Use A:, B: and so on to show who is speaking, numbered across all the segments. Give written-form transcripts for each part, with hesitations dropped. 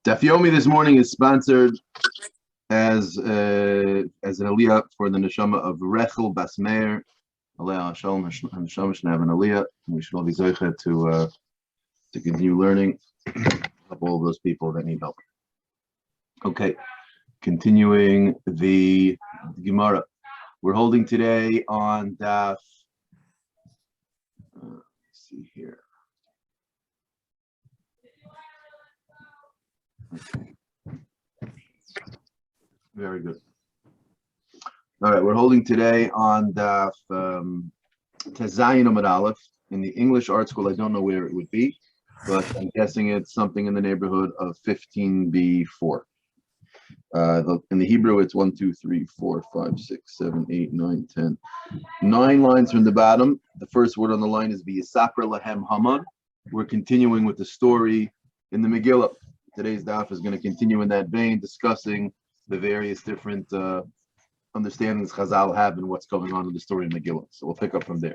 A: Daf Yomi this morning is sponsored as an aliyah for the neshama of Rechel Bas Meir. Aliyah Shalom Neshama should have an aliyah. We should all be zocheh to continue learning. Help all of those people that need help. Okay, continuing the Gemara. We're holding today on Daf. Let's see here. Okay. Very good. All right, we're holding today on Daf Tezayin Amud Aleph. In the English art school, I don't know where it would be, but I'm guessing it's something in the neighborhood of 15b4. In the Hebrew, it's 1, 2, 3, 4, 5, 6, 7, 8, 9, 10. 9 lines from the bottom. The first word on the line is V'yisapra lahem Haman. We're continuing with the story in the Megilla. Today's daf is going to continue in that vein, discussing the various different understandings Chazal have and what's going on in the story of Megillah. So we'll pick up from there.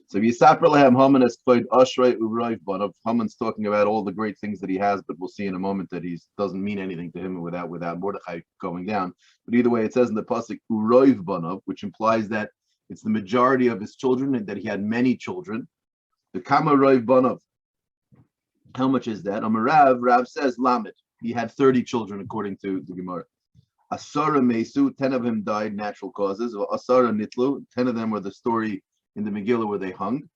A: So Yisapra lahem Haman has played Ashrei U'Roiv Banav. Haman's talking about all the great things that he has, but we'll see in a moment that he doesn't mean anything to him without Mordechai going down. But either way, it says in the pasuk U'Roiv Banav, which implies that it's the majority of his children and that he had many children. The Kama Roiv Banav. How much is that? Rav says Lamed. He had 30 children according to the Gemara. Asara Mesu, 10 of them died natural causes. Asara Nitlu, 10 of them were the story in the Megillah where they hung.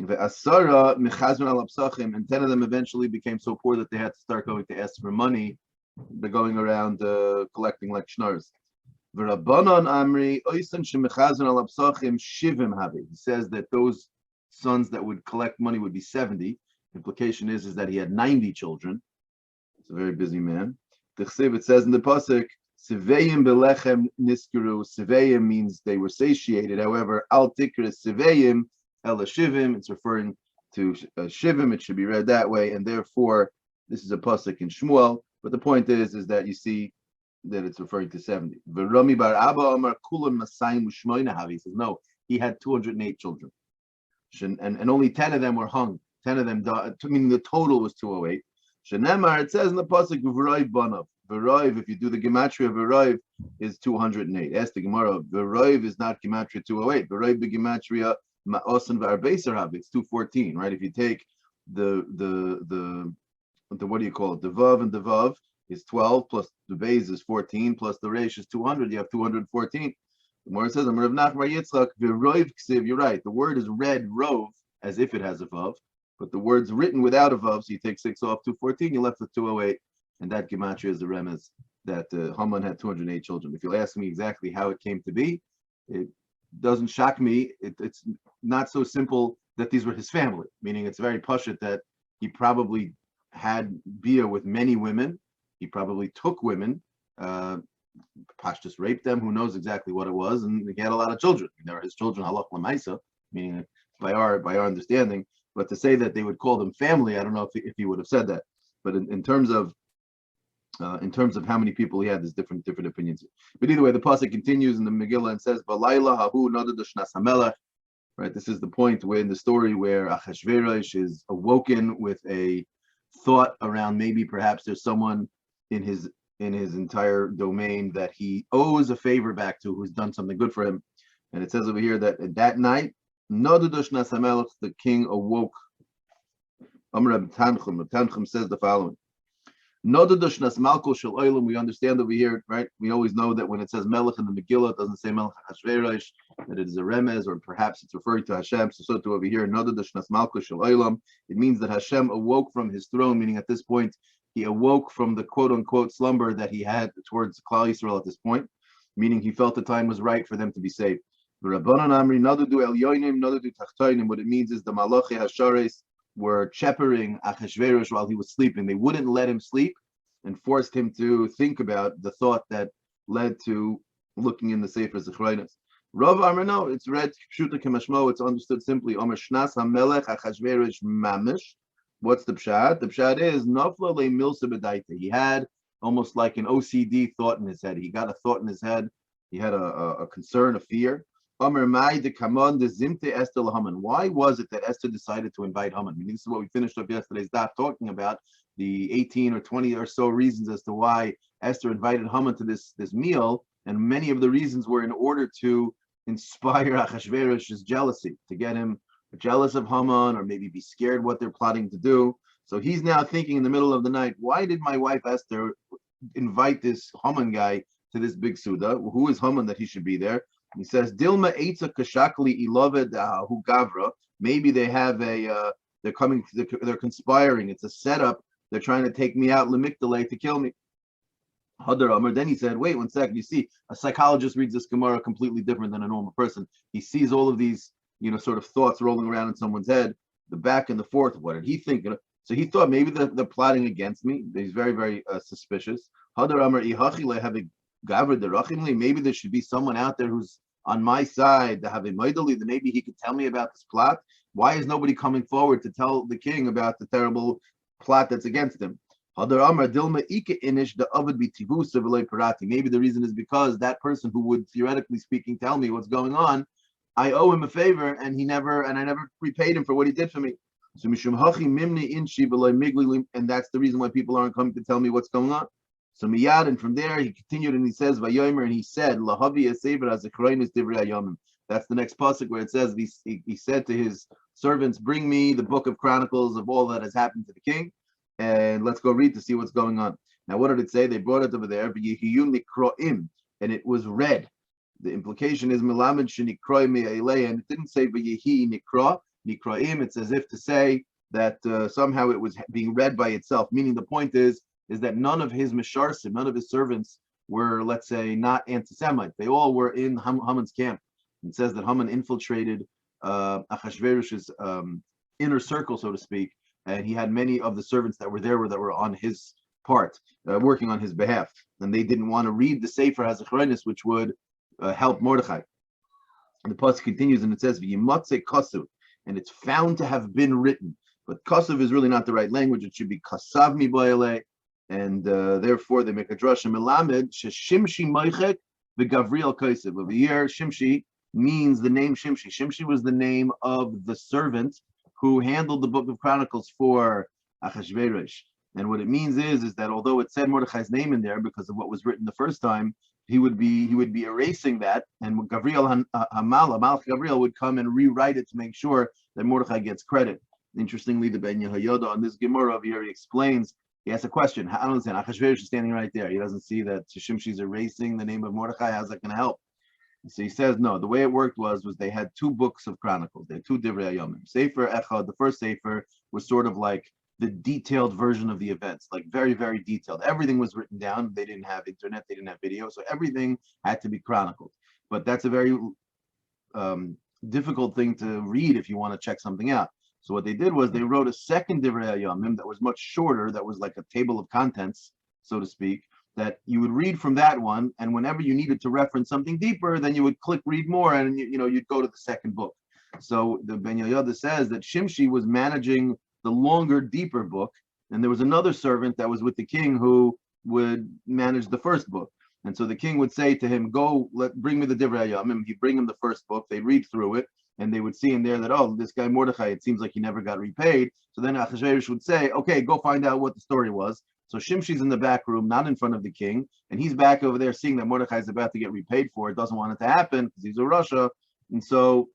A: Asara Mechazman al Absachim, and 10 of them eventually became so poor that they had to start going to ask for money. They're going around collecting like schnars. V'Rabbanan Amri Oisan Shemechazman al Absachim Shivim Havi. He says that those sons that would collect money would be 70. Implication is that he had 90 children. It's a very busy man. It says in the pasuk, Siveyim belechem niskuru. Siveyim means they were satiated. However, al tikra siveyim ela shivim. It's referring to shivim. It should be read that way, and therefore this is a pasuk in Shmuel. But the point is that you see that it's referring to 70. V'Rami bar Abba Amar kulam masayim u'shmoina havi. He says no, he had 208 children, and only 10 of them were hung. 10 of them died, meaning the total was 208. Shenemar, it says in the pasuk, V'Roiv Banav. V'Roiv, if you do the gematria, V'Roiv is 208. Ask the Gemara, V'Roiv is not gematria 208. V'Roiv be gematria Ma'osan V'Arbeiser Hab. It's 214, right? If you take the what do you call it? The Vav and the Vav is 12 plus the Beis is 14 plus the Reish is 200. You have 214. The Gemara says, Rav Nachman bar Yitzchak, V'Roiv Ksiv. You're right. The word is read Rov as if it has a Vav. But the word's written without a vav, so you take 6 off 214, you're left with 208, and that gematria is the remez that Haman had 208 children. If you'll ask me exactly how it came to be, it doesn't shock me. It's not so simple that these were his family, meaning it's very pashut that he probably had bia with many women. He probably took women, pashtus raped them, who knows exactly what it was, and he had a lot of children. They were his children, halach lamaisa, meaning by our understanding. But to say that they would call them family, I don't know if he would have said that. But in terms of how many people he had, there's different opinions. But either way, the pasuk continues in the Megillah and says, "Balayla hahu nadad shnas hamelech." Right. This is the point where in the story where Achashverosh is awoken with a thought around maybe perhaps there's someone in his entire domain that he owes a favor back to, who's done something good for him. And it says over here that that night, the king awoke. Amr Tanchem says the following. We understand over here, right? We always know that when it says Melech in the Megillah, it doesn't say Melech Hashverosh, that it is a remez, or perhaps it's referring to Hashem. So to over here, it means that Hashem awoke from his throne, meaning at this point, he awoke from the quote-unquote slumber that he had towards Klal Yisrael at this point, meaning he felt the time was right for them to be saved. What it means is the Malachi Hashares were cheppering Achashverosh while he was sleeping. They wouldn't let him sleep and forced him to think about the thought that led to looking in the Sefer Zechraynos. Rav Amar, no, it's read Pshuta Kemashmo, it's understood simply Omer Shnas HaMelech Achashverosh Mamish. What's the pshat? The pshat is Nafla Le Milsa B'daita. He had almost like an OCD thought in his head. He got a thought in his head. He had a concern, a fear. Why was it that Esther decided to invite Haman? I mean, this is what we finished up yesterday's daf talking about. the 18 or 20 or so reasons as to why Esther invited Haman to this meal, and many of the reasons were in order to inspire Achashverosh's jealousy, to get him jealous of Haman, or maybe be scared what they're plotting to do. So he's now thinking in the middle of the night, why did my wife Esther invite this Haman guy to this big Suda? Who is Haman that he should be there? And he says, Dilma Eitza Kashakli Iloved Hu Gavra. Maybe they have they're conspiring. It's a setup. They're trying to take me out, Lemikdale, to kill me. Then he said, wait 1 second. You see, a psychologist reads this Gemara completely different than a normal person. He sees all of these, sort of thoughts rolling around in someone's head, the back and the forth. What did he think? So he thought maybe they're plotting against me. He's very, very suspicious. Maybe there should be someone out there who's on my side, that maybe he could tell me about this plot. Why is nobody coming forward to tell the king about the terrible plot that's against him? Maybe the reason is because that person who would, theoretically speaking, tell me what's going on, I owe him a favor, and I never repaid him for what he did for me. So and that's the reason why people aren't coming to tell me what's going on. So miyad, and from there he continued and he says, Yomer, and he said, that's the next pasuk where it says he said to his servants, bring me the book of Chronicles of all that has happened to the king, and let's go read to see what's going on. Now, what did it say? They brought it over there, and it was read. The implication is melamed shenikroim me'elei, and it didn't say v'yehi nikra nikraim. It's as if to say that somehow it was being read by itself. Meaning, the point is that none of his misharsim, none of his servants were, let's say, not anti-Semite. They all were in Haman's camp. It says that Haman infiltrated Achashverosh's inner circle, so to speak, and he had many of the servants that were there that were on his part, working on his behalf, and they didn't want to read the Sefer HaZechronis, which would help Mordechai. And the pasuk continues, and it says, "V'yimatze kasav," and it's found to have been written. But kasav is really not the right language. It should be kasav mibayale, and therefore they make a drasha melamed sheshimshi moichek v'gavriel kasav. Over here, Shimshi means the name Shimshi. Shimshi was the name of the servant who handled the book of Chronicles for Achashverosh. And what it means is that although it said Mordechai's name in there because of what was written the first time, he would be erasing that, and Gavriel Malach Gavriel would come and rewrite it to make sure that Mordechai gets credit. Interestingly, the Ben Yehoyada on this Gemara over here, he explains, he asks a question. I don't understand. Achashverosh is standing right there. He doesn't see that Shimshi's erasing the name of Mordechai. How's that going to help? So he says, no, the way it worked was they had two books of Chronicles. They had two Divrei Yomim. Sefer Echad, the first Sefer, was sort of like the detailed version of the events, like very, very detailed. Everything was written down. They didn't have internet. They didn't have video. So everything had to be chronicled. But that's a very difficult thing to read if you want to check something out. So what they did was they wrote a second Divrei Yomim that was much shorter, that was like a table of contents, so to speak, that you would read from that one, and whenever you needed to reference something deeper, then you would click read more, and you'd go to the second book. So the Ben Yehoyada says that Shimshi was managing the longer, deeper book, and there was another servant that was with the king who would manage the first book. And so the king would say to him, bring me the Divrei Yomim. He'd bring him the first book, they'd read through it, and they would see in there that, oh, this guy Mordechai, it seems like he never got repaid. So then Achashverosh would say, okay, go find out what the story was. So Shimshi's in the back room, not in front of the king, and he's back over there seeing that Mordechai is about to get repaid for it, doesn't want it to happen because he's a Russia, and so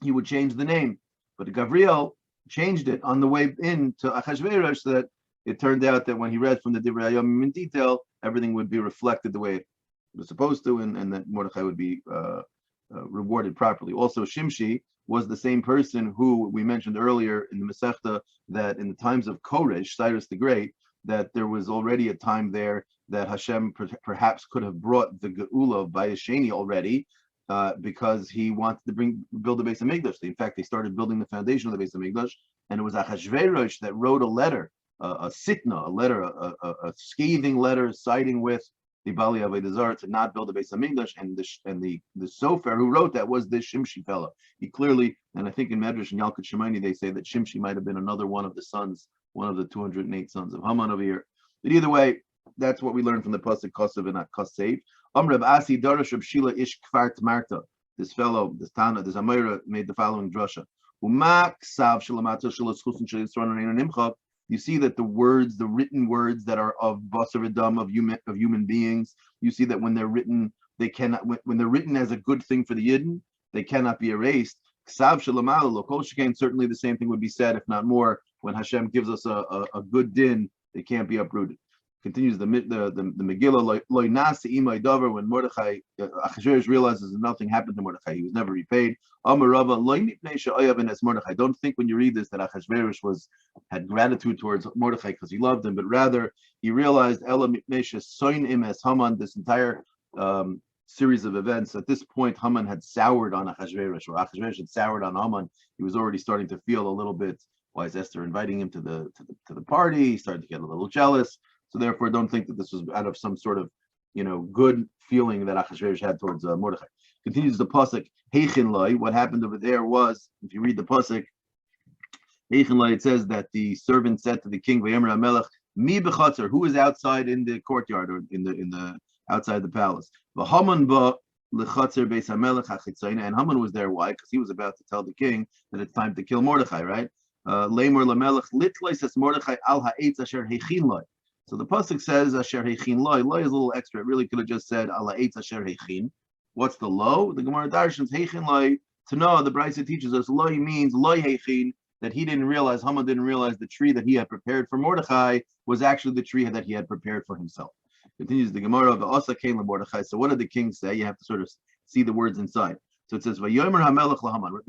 A: he would change the name. But Gavriel changed it on the way in to Achashverosh, so that it turned out that when he read from the Divrei Yomim in detail, everything would be reflected the way it was supposed to, and that Mordechai would be rewarded properly. Also, Shimshi was the same person who we mentioned earlier in the Masechta, that in the times of Koresh, Cyrus the Great, that there was already a time there that Hashem perhaps could have brought the Geula of Bayesheni already, because he wanted to build the Beis HaMikdash. In fact, they started building the foundation of the Beis HaMikdash, and it was Achashverosh that wrote a letter, a sitna, a scathing letter siding with the Bali Avodah Zarah to not build the Beis HaMikdash, and the sofer who wrote that was this Shimshi fellow. He clearly, and I think in Medrash and Yalkut Shemaini they say that Shimshi might have been another one of the sons, one of the 208 sons of Haman over here. But either way, that's what we learned from the pasuk Kosev and not Kosev. Reb Asi Darash Reb Shila Ish Kfar Tmarta. This fellow, this Tana, this Amira made the following drasha. You see that the words, the written words that are of basar v'dam, of human beings, you see that when they're written, they cannot, when they're written as a good thing for the Yidden, they cannot be erased. Ksav shalamalu, kol shekain, certainly the same thing would be said, if not more, when Hashem gives us a good din, they can't be uprooted. Continues the Megillah, loy nasi imay davar, when Mordechai, Achashverosh realizes that nothing happened to Mordechai, he was never repaid. Amar Rava, loy nipnei she'oyav es Mordechai. Don't think when you read this that Achashverosh had gratitude towards Mordechai because he loved him, but rather he realized Ela mipnei she'soinim es Haman. This entire series of events, at this point, Haman had soured on Achashverosh, or Achashverosh had soured on Haman. He was already starting to feel a little bit, why is Esther inviting him to the party? He started to get a little jealous. So therefore, don't think that this was out of some sort of, good feeling that Achashverosh had towards Mordechai. Continues the pasuk, Heichin Loi. What happened over there was, if you read the pasuk, Heichin Loi, it says that the servant said to the king, V'yemer HaMelech, Mi b'chatzer, who is outside in the courtyard, or in the outside the palace? V'Haman ba l'chatzer beis HaMelech ha'chitzayna, and Haman was there. Why? Because he was about to tell the king that it's time to kill Mordechai, right? Leimor l'melech litlois es Mordechai al ha'etz asher heichin loi. So the pasuk says asher heichin loi. Loi is a little extra. It really could have just said al ha'etz asher heichin. What's the lo? The Gemara darshans heichin loi. To know, the Brisa teaches us loi means loi heichin, that he didn't realize, Haman didn't realize the tree that he had prepared for Mordechai was actually the tree that he had prepared for himself. Continues the Gemara of the Asa came to Mordechai. So what did the king say? You have to sort of see the words inside. So it says, Vayomer HaMelech laHaman.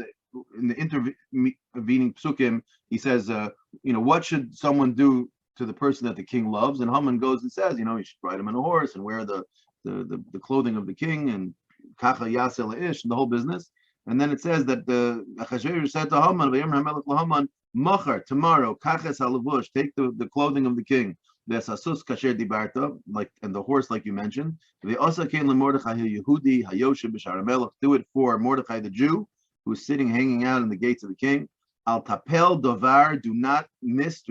A: In the intervening psukim, he says, what should someone do to the person that the king loves? And Haman goes and says, you should ride him on a horse and wear the clothing of the king, and kacha yasel ish, and the whole business. And then it says that the Achashverosh said to Haman, Vayomer HaMelech laHaman, Machar, tomorrow, kaches halavush, take the clothing of the king. Ve'asasus kasher dibarta, and the horse, like you mentioned. Ve'asa came to Mordechai Yehudi hayoshe b'shar HaMelech. Do it for Mordechai the Jew, who's sitting, hanging out in the gates of the king. Al tapel dovar, do not miss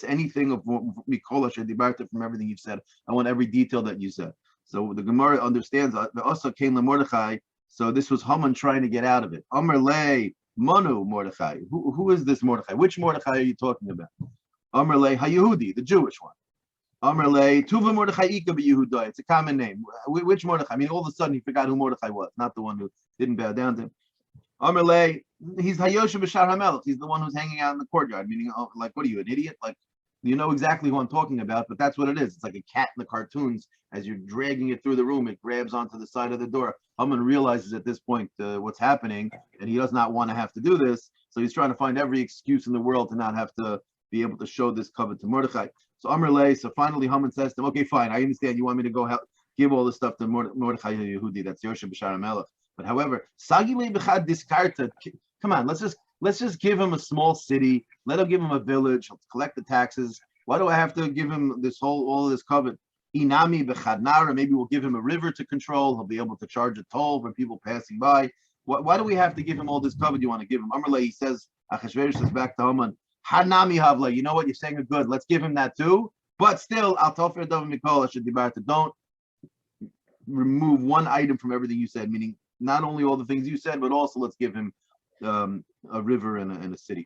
A: anything of Mikola Shedibarta, from everything you've said. I want every detail that you said. So the Gemara understands the also came to Mordechai. So this was Haman trying to get out of it. Amar le Manu Mordechai. Who is this Mordechai? Which Mordechai are you talking about? Amar le HaYehudi, the Jewish one. Amar le Tuva Mordechai Ika b'Yehuda. It's a common name. Which Mordechai? I mean, all of a sudden he forgot who Mordechai was, not the one who didn't bow down to him. Amar le, he's Hayoshe b'Shar HaMelech. He's the one who's hanging out in the courtyard. Meaning, what are you, an idiot? You know exactly who I'm talking about, but that's what it is. It's like a cat in the cartoons. As you're dragging it through the room, it grabs onto the side of the door. Haman realizes at this point what's happening, and he does not want to have to do this. So he's trying to find every excuse in the world to not have to be able to show this covet to Mordechai. So Amar le, so finally Haman says to him, okay, fine, I understand you want me to go help, give all this stuff to Mordechai Yehudi, that's Yoshe b'Shar HaMelech. But however, Sagile b'chad diskarta, come on, let's just give him a small city, let him give him a village, collect the taxes. Why do I have to give him all this covet? Inami b'chad nara, maybe we'll give him a river to control, he'll be able to charge a toll for people passing by. Why do we have to give him all this covet you want to give him? Amar le, he says, Achashverosh says back to Haman, Hanami Havla, you know what, you're saying it good. Let's give him that too. But still, I'll tell for don't remove one item from everything you said, meaning not only all the things you said, but also let's give him a river and a city.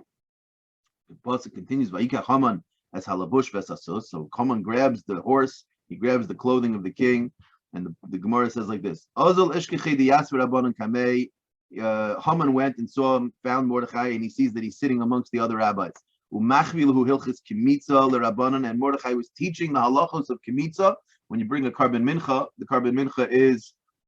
A: The pasuk continues, Vayikach Haman as halabush v'esasos. So Haman grabs the horse, he grabs the clothing of the king, and the Gemara says like this: Ozol eshkechei diyasver rabbanon kamei. Haman went and saw him, found Mordechai, and he sees that he's sitting amongst the other rabbis. And Mordechai was teaching the halachos of kimitza. When you bring a carbon mincha, the carbon mincha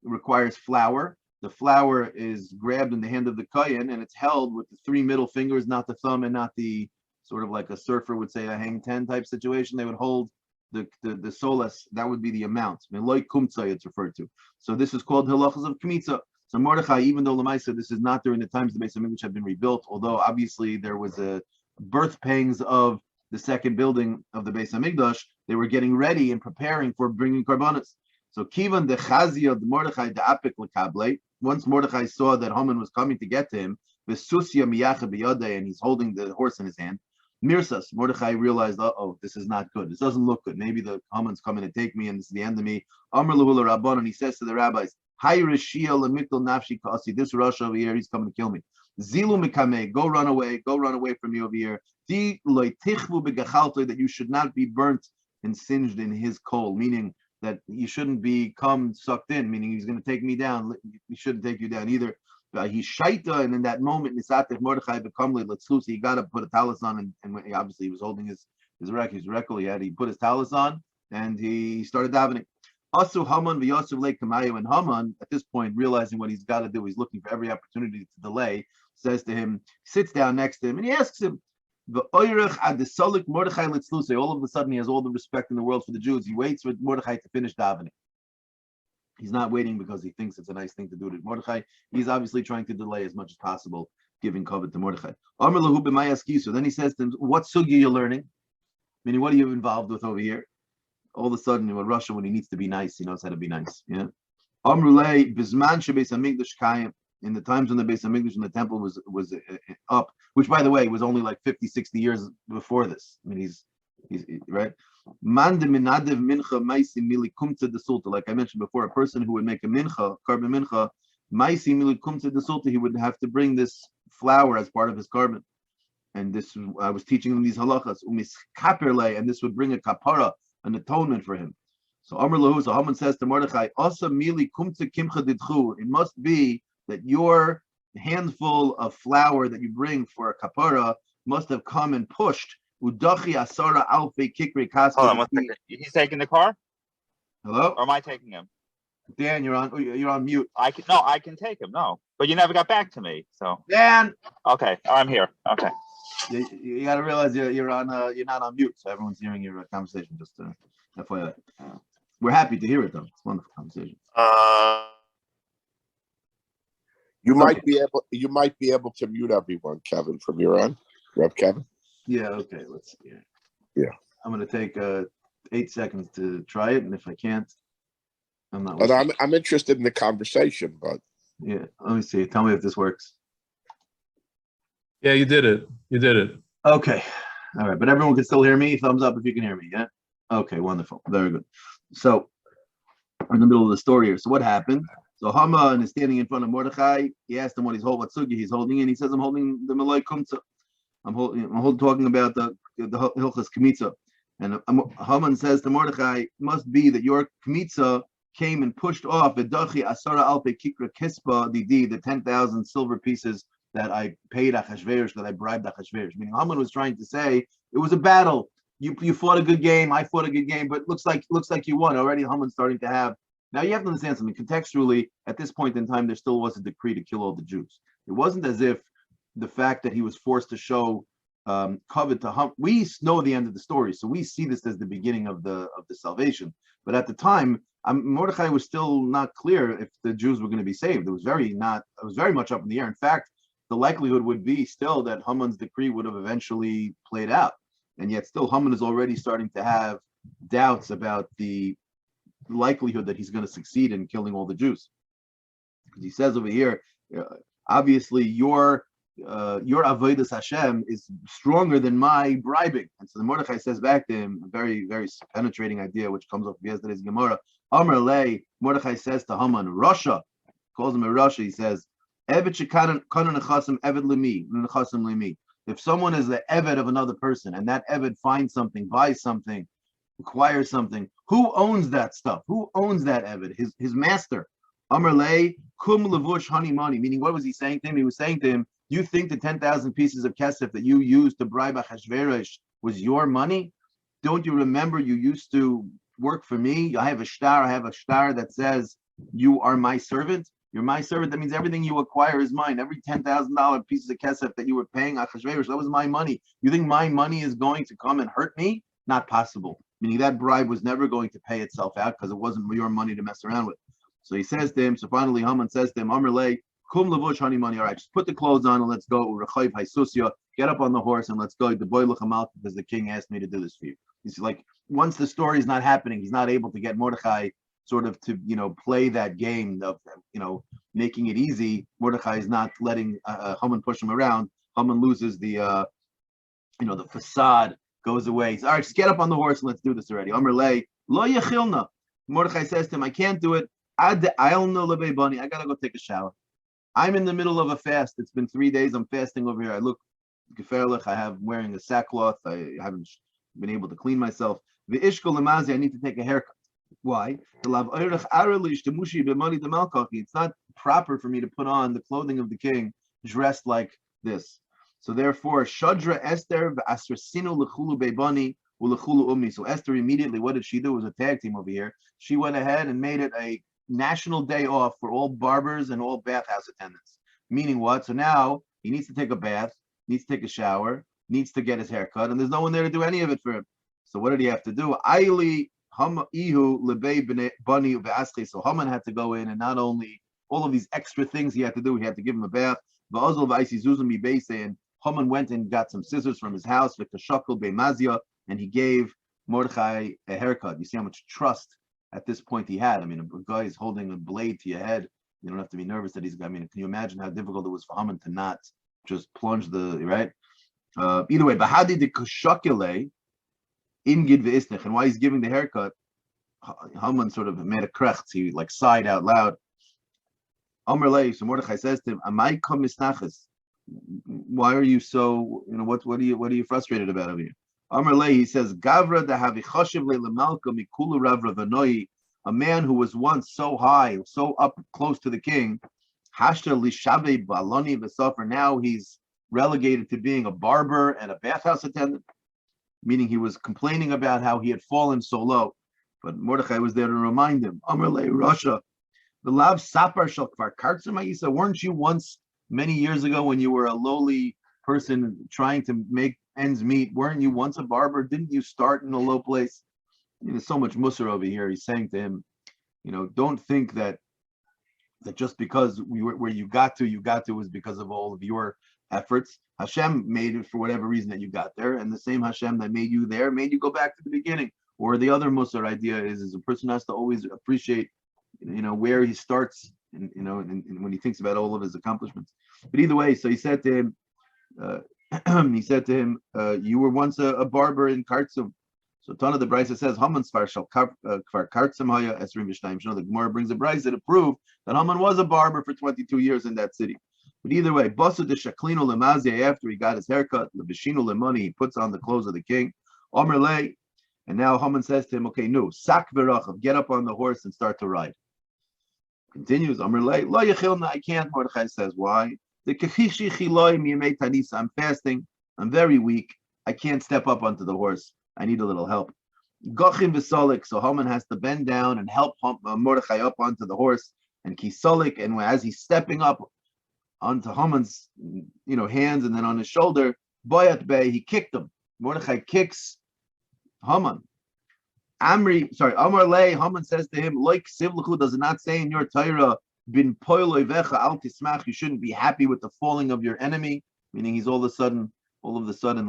A: requires flour. The flour is grabbed in the hand of the kohen, and it's held with the three middle fingers, not the thumb, and not the sort of like a surfer would say a hang 10 type situation. They would hold the solas. That would be the amount. Meloi kumtza, it's referred to. So this is called halachos of kimitza. So Mordechai, even though Lamaisa, this is not during the times the Beis Hamikdash had been rebuilt, although obviously there was a birth pangs of the second building of the Beis Hamikdash, they were getting ready and preparing for bringing karbanos. So Kivan de Chazia de Mordechai de Apik lekable. Once Mordechai saw that Haman was coming to get to him, Vesusia miyacha biyodei, and he's holding the horse in his hand. Mirsas, Mordechai realized, this is not good. This doesn't look good. Maybe the Haman's coming to take me, and this is the end of me. Amr Luhul Rabban, and he says to the rabbis, this Russia over here, he's coming to kill me. Zilu mikame, go run away from me over here. Di loy tichvu begachalto, that you should not be burnt and singed in his coal, meaning that you shouldn't become sucked in, meaning he's going to take me down. He shouldn't take you down either. He's shaita, and in that moment, Nisatech Mordechai bekamli letzlusi. He got to put a talis on, and when obviously he was holding his record. He put his talis on, and he started davening. Asu Haman v'Yosef le Kamayu, and Haman at this point, realizing what he's got to do, he's looking for every opportunity to delay. Says to him, sits down next to him, and he asks him, all of a sudden, he has all the respect in the world for the Jews. He waits for Mordechai to finish davening. He's not waiting because he thinks it's a nice thing to do to Mordechai. He's obviously trying to delay as much as possible, giving covet to Mordechai. So then he says to him, what sugi are you learning? Meaning, what are you involved with over here? All of a sudden, in Russia, when he needs to be nice, he knows how to be nice. Yeah. In the times when the Beis Hamikdash and the temple was up, which by the way was only like 50, 60 years before this. I mean, he's right. Like I mentioned before, a person who would make a mincha, carbon mincha, he would have to bring this flour as part of his carbon. And this, I was teaching them these halachas, and this would bring a kapara, an atonement for him. So Amr Lahu, so Haman says to Mordechai, it must be that your handful of flour that you bring for a kapara must have come and pushed. Udachi asara alfe kikri kaspa.
B: Hold on, 1 second. He's taking the car?
A: Hello?
B: Or am I taking him?
A: Dan, you're on mute.
B: I can take him. No, but you never got back to me. So
A: Dan.
B: Okay, I'm here. Okay.
A: You got to realize you're not on mute, so everyone's hearing your conversation. Just FYI. We're happy to hear it though. It's a wonderful conversation.
C: You might be able to mute everyone, Kevin, from your end. Rev Kevin.
A: Yeah. Okay. Let's see.
C: Yeah.
A: I'm gonna take 8 seconds to try it, and if I can't, I'm not.
C: But I'm interested in the conversation, but
A: yeah. Let me see. Tell me if this works.
D: Yeah, you did it.
A: Okay. All right. But everyone can still hear me. Thumbs up if you can hear me. Yeah. Okay. Wonderful. Very good. So we're in the middle of the story here. So what happened? So Haman is standing in front of Mordechai. He asked him what sugi he's holding, and he says, "I'm holding the Malay Kumtza. I'm talking about the Hilchas Kmitza." And Haman says to Mordechai, "Must be that your Kmitza came and pushed off the Dachi Asara Alpe Kikra Kispa the 10,000 silver pieces that I paid Achashverosh, that I bribed Achashverosh." Meaning Haman was trying to say it was a battle. You fought a good game. I fought a good game, but looks like you won already. Haman's starting to have. Now you have to understand something. Contextually, at this point in time, there still was a decree to kill all the Jews. It wasn't as if the fact that he was forced to show covet to Haman. We know the end of the story, so we see this as the beginning of the salvation. But at the time, Mordechai was still not clear if the Jews were going to be saved. It was very much up in the air. In fact, the likelihood would be still that Haman's decree would have eventually played out, and yet still Haman is already starting to have doubts about the likelihood that he's going to succeed in killing all the Jews. Because he says over here, obviously your avodas Hashem is stronger than my bribing. And so the Mordechai says back to him, a very, very penetrating idea, which comes up from yesterday's Gemara. Amar lei, Mordechai says to Haman, Russia, calls him a Russia. He says, if someone is the eved of another person, and that eved finds something, buys something, acquires something, who owns that stuff? Who owns that eved? His master. Amar lei kum levush honey money. Meaning, what was he saying to him? He was saying to him, you think the 10,000 pieces of kesef that you used to bribe Achashverosh was your money? Don't you remember you used to work for me? I have a star that says you are my servant. You're my servant. That means everything you acquire is mine. Every $10,000 pieces of kesef that you were paying Achashverosh, that was my money. You think my money is going to come and hurt me? Not possible. Meaning that bribe was never going to pay itself out because it wasn't your money to mess around with. So he says to him, so finally Haman says to him, Amr lei, kum levush honey money. All right, just put the clothes on and let's go. Get up on the horse and let's go. Because the king asked me to do this for you. He's like, once the story is not happening, he's not able to get Mordechai sort of to, play that game of, making it easy. Mordechai is not letting Haman push him around. Haman loses the facade, goes away. He's, all right, just get up on the horse and let's do this already. Amr lei, lo yechilna. Mordechai says to him, I can't do it. I gotta go take a shower. I'm in the middle of a fast. It's been 3 days. I'm fasting over here. I look gefährlich. I'm wearing a sackcloth. I haven't been able to clean myself. The ishkol lemazi, I need to take a haircut. Why? It's not proper for me to put on the clothing of the king dressed like this. So therefore, Shadra Esther v'asrasinu l'chulu beibani u'l'chulu ummi. So Esther immediately, what did she do? It was a tag team over here. She went ahead and made it a national day off for all barbers and all bathhouse attendants. Meaning what? So now he needs to take a bath, needs to take a shower, needs to get his hair cut, and there's no one there to do any of it for him. So what did he have to do? So Haman had to go in, and not only all of these extra things he had to do, he had to give him a bath. And Haman went and got some scissors from his house, and he gave Mordechai a haircut. You see how much trust at this point he had. I mean, a guy is holding a blade to your head. You don't have to be nervous that I mean, can you imagine how difficult it was for Haman to not just plunge right? Either way, Bahadi de Kushakile in Gid Ve'isnich, and while he's giving the haircut, Haman sort of made a krecht. He like sighed out loud. Amr Lei, so Mordechai says to him, Amai kam misnachas. Why are you so, what are you frustrated about over here? Amr Lei, he says, Gavra da havi choshev le'lemalka mikulu rav ravanoi, a man who was once so high, so up close to the king, hashta lishabe baloni v'sofer, now he's relegated to being a barber and a bathhouse attendant, meaning he was complaining about how he had fallen so low. But Mordechai was there to remind him, Amr Lei Rasha, the lav sapar shel kvar kartzim ha'isa, weren't you once, many years ago, when you were a lowly person trying to make ends meet, weren't you once a barber? Didn't you start in a low place? There's so much musar over here. He's saying to him, don't think that just because where you got to was because of all of your efforts. Hashem made it for whatever reason that you got there, and the same Hashem that made you there made you go back to the beginning. Or the other musar idea is a person has to always appreciate, where he starts, and when he thinks about all of his accomplishments. But either way, so he said to him, you were once a barber in Kartzum. So Tana the Brisa says, Haman sfar shal kvar Kartzum haya esrim v'shnayim. The Gemara brings a Brisa to prove that Haman was a barber for 22 years in that city. But either way, Basu de shaklino lemazia, after he got his haircut, levishino lemani, he puts on the clothes of the king. Omer lei, and now Haman says to him, okay, no, sak v'rachav, get up on the horse and start to ride. Continues, Omer lei, lo yechilna, I can't. Mordechai says, why? I'm fasting. I'm very weak. I can't step up onto the horse. I need a little help. Gochim v'solik. So Haman has to bend down and help Mordechai up onto the horse. And kisolik. And as he's stepping up onto Haman's, hands and then on his shoulder, boyat bey, he kicked him. Mordechai kicks Haman. Amar lei. Haman says to him, like sivluchu, does it not say in your Torah, bin poil oivecha al tismach, you shouldn't be happy with the falling of your enemy, meaning he's all of a sudden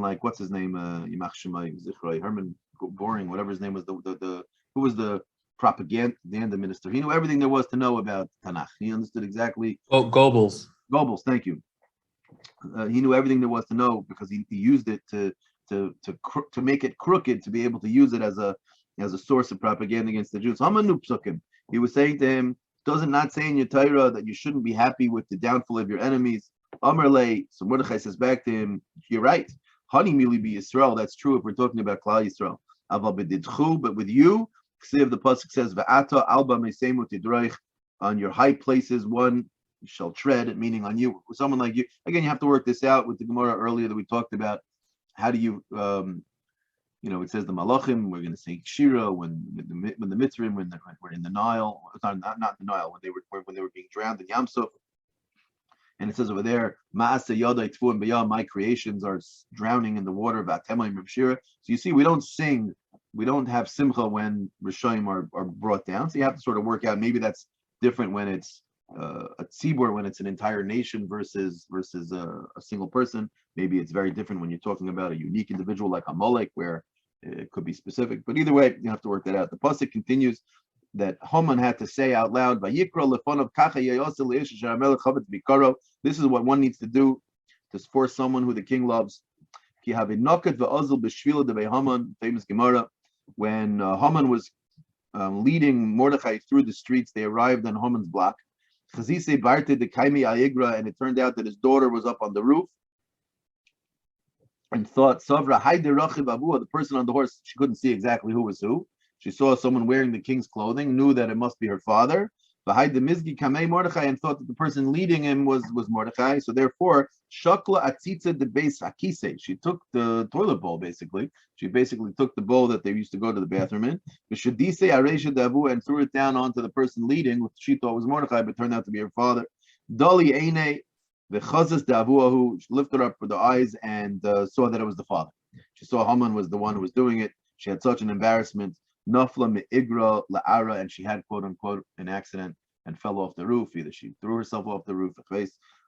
A: like, what's his name, Yismach Zichroi, Herman Boring, whatever his name was, who was the propaganda minister. He knew everything there was to know about Tanakh. He understood exactly.
D: Oh, Goebbels,
A: thank you. He knew everything there was to know because he used it to make it crooked, to be able to use it as a source of propaganda against the Jews. Hamanu psukim. He was saying to him, does it not say in your Torah that you shouldn't be happy with the downfall of your enemies? Amar lei. So Mordechai says back to him, you're right. Hani mili be Yisrael. That's true if we're talking about Klal Yisrael. Aval b'didchu, but with you, the pasuk says, Va'ata alba meisemu tidroich, on your high places one shall tread, meaning on you, someone like you. Again, you have to work this out with the Gemara earlier that we talked about. How do you, it says the Malachim, we're going to say Shira when the Mitzrim, when we're in the Nile, not the Nile, when they were being drowned in Yam Suf. And it says over there, Ma'asa Yadai Tfu and B'yah, my creations are drowning in the water. V'atemayim Shira. So you see, we don't sing, we don't have Simcha when Rishayim are brought down. So you have to sort of work out. Maybe that's different when it's a tzibur, when it's an entire nation versus a single person. Maybe it's very different when you're talking about a unique individual like a Molek, where it could be specific. But either way, you have to work that out. The pasuk continues that Haman had to say out loud, this is what one needs to do to force someone who the king loves. Famous Gemara, when Haman was leading Mordechai through the streets, they arrived on Haman's block. Chazise Barte de Kaimi Aigra, and it turned out that his daughter was up on the roof and thought Savra Haide Rachiv Abua, the person on the horse, she couldn't see exactly who was who. She saw someone wearing the king's clothing, knew that it must be her father. Haide Mizgi Kamei Mordechai, and thought that the person leading him was Mordechai. So therefore, Shakla Atzitza de Beis Akise. She took the toilet bowl, basically. She basically took the bowl that they used to go to the bathroom in. V'shadise Aresha Davu, and threw it down onto the person leading, which she thought was Mordechai, but turned out to be her father. Dali Eine. The Chazas Davuahu lifted up the eyes and saw that it was the father. She saw Haman was the one who was doing it. She had such an embarrassment. Nafla me'igra la'ara, and she had quote unquote an accident and fell off the roof. Either she threw herself off the roof,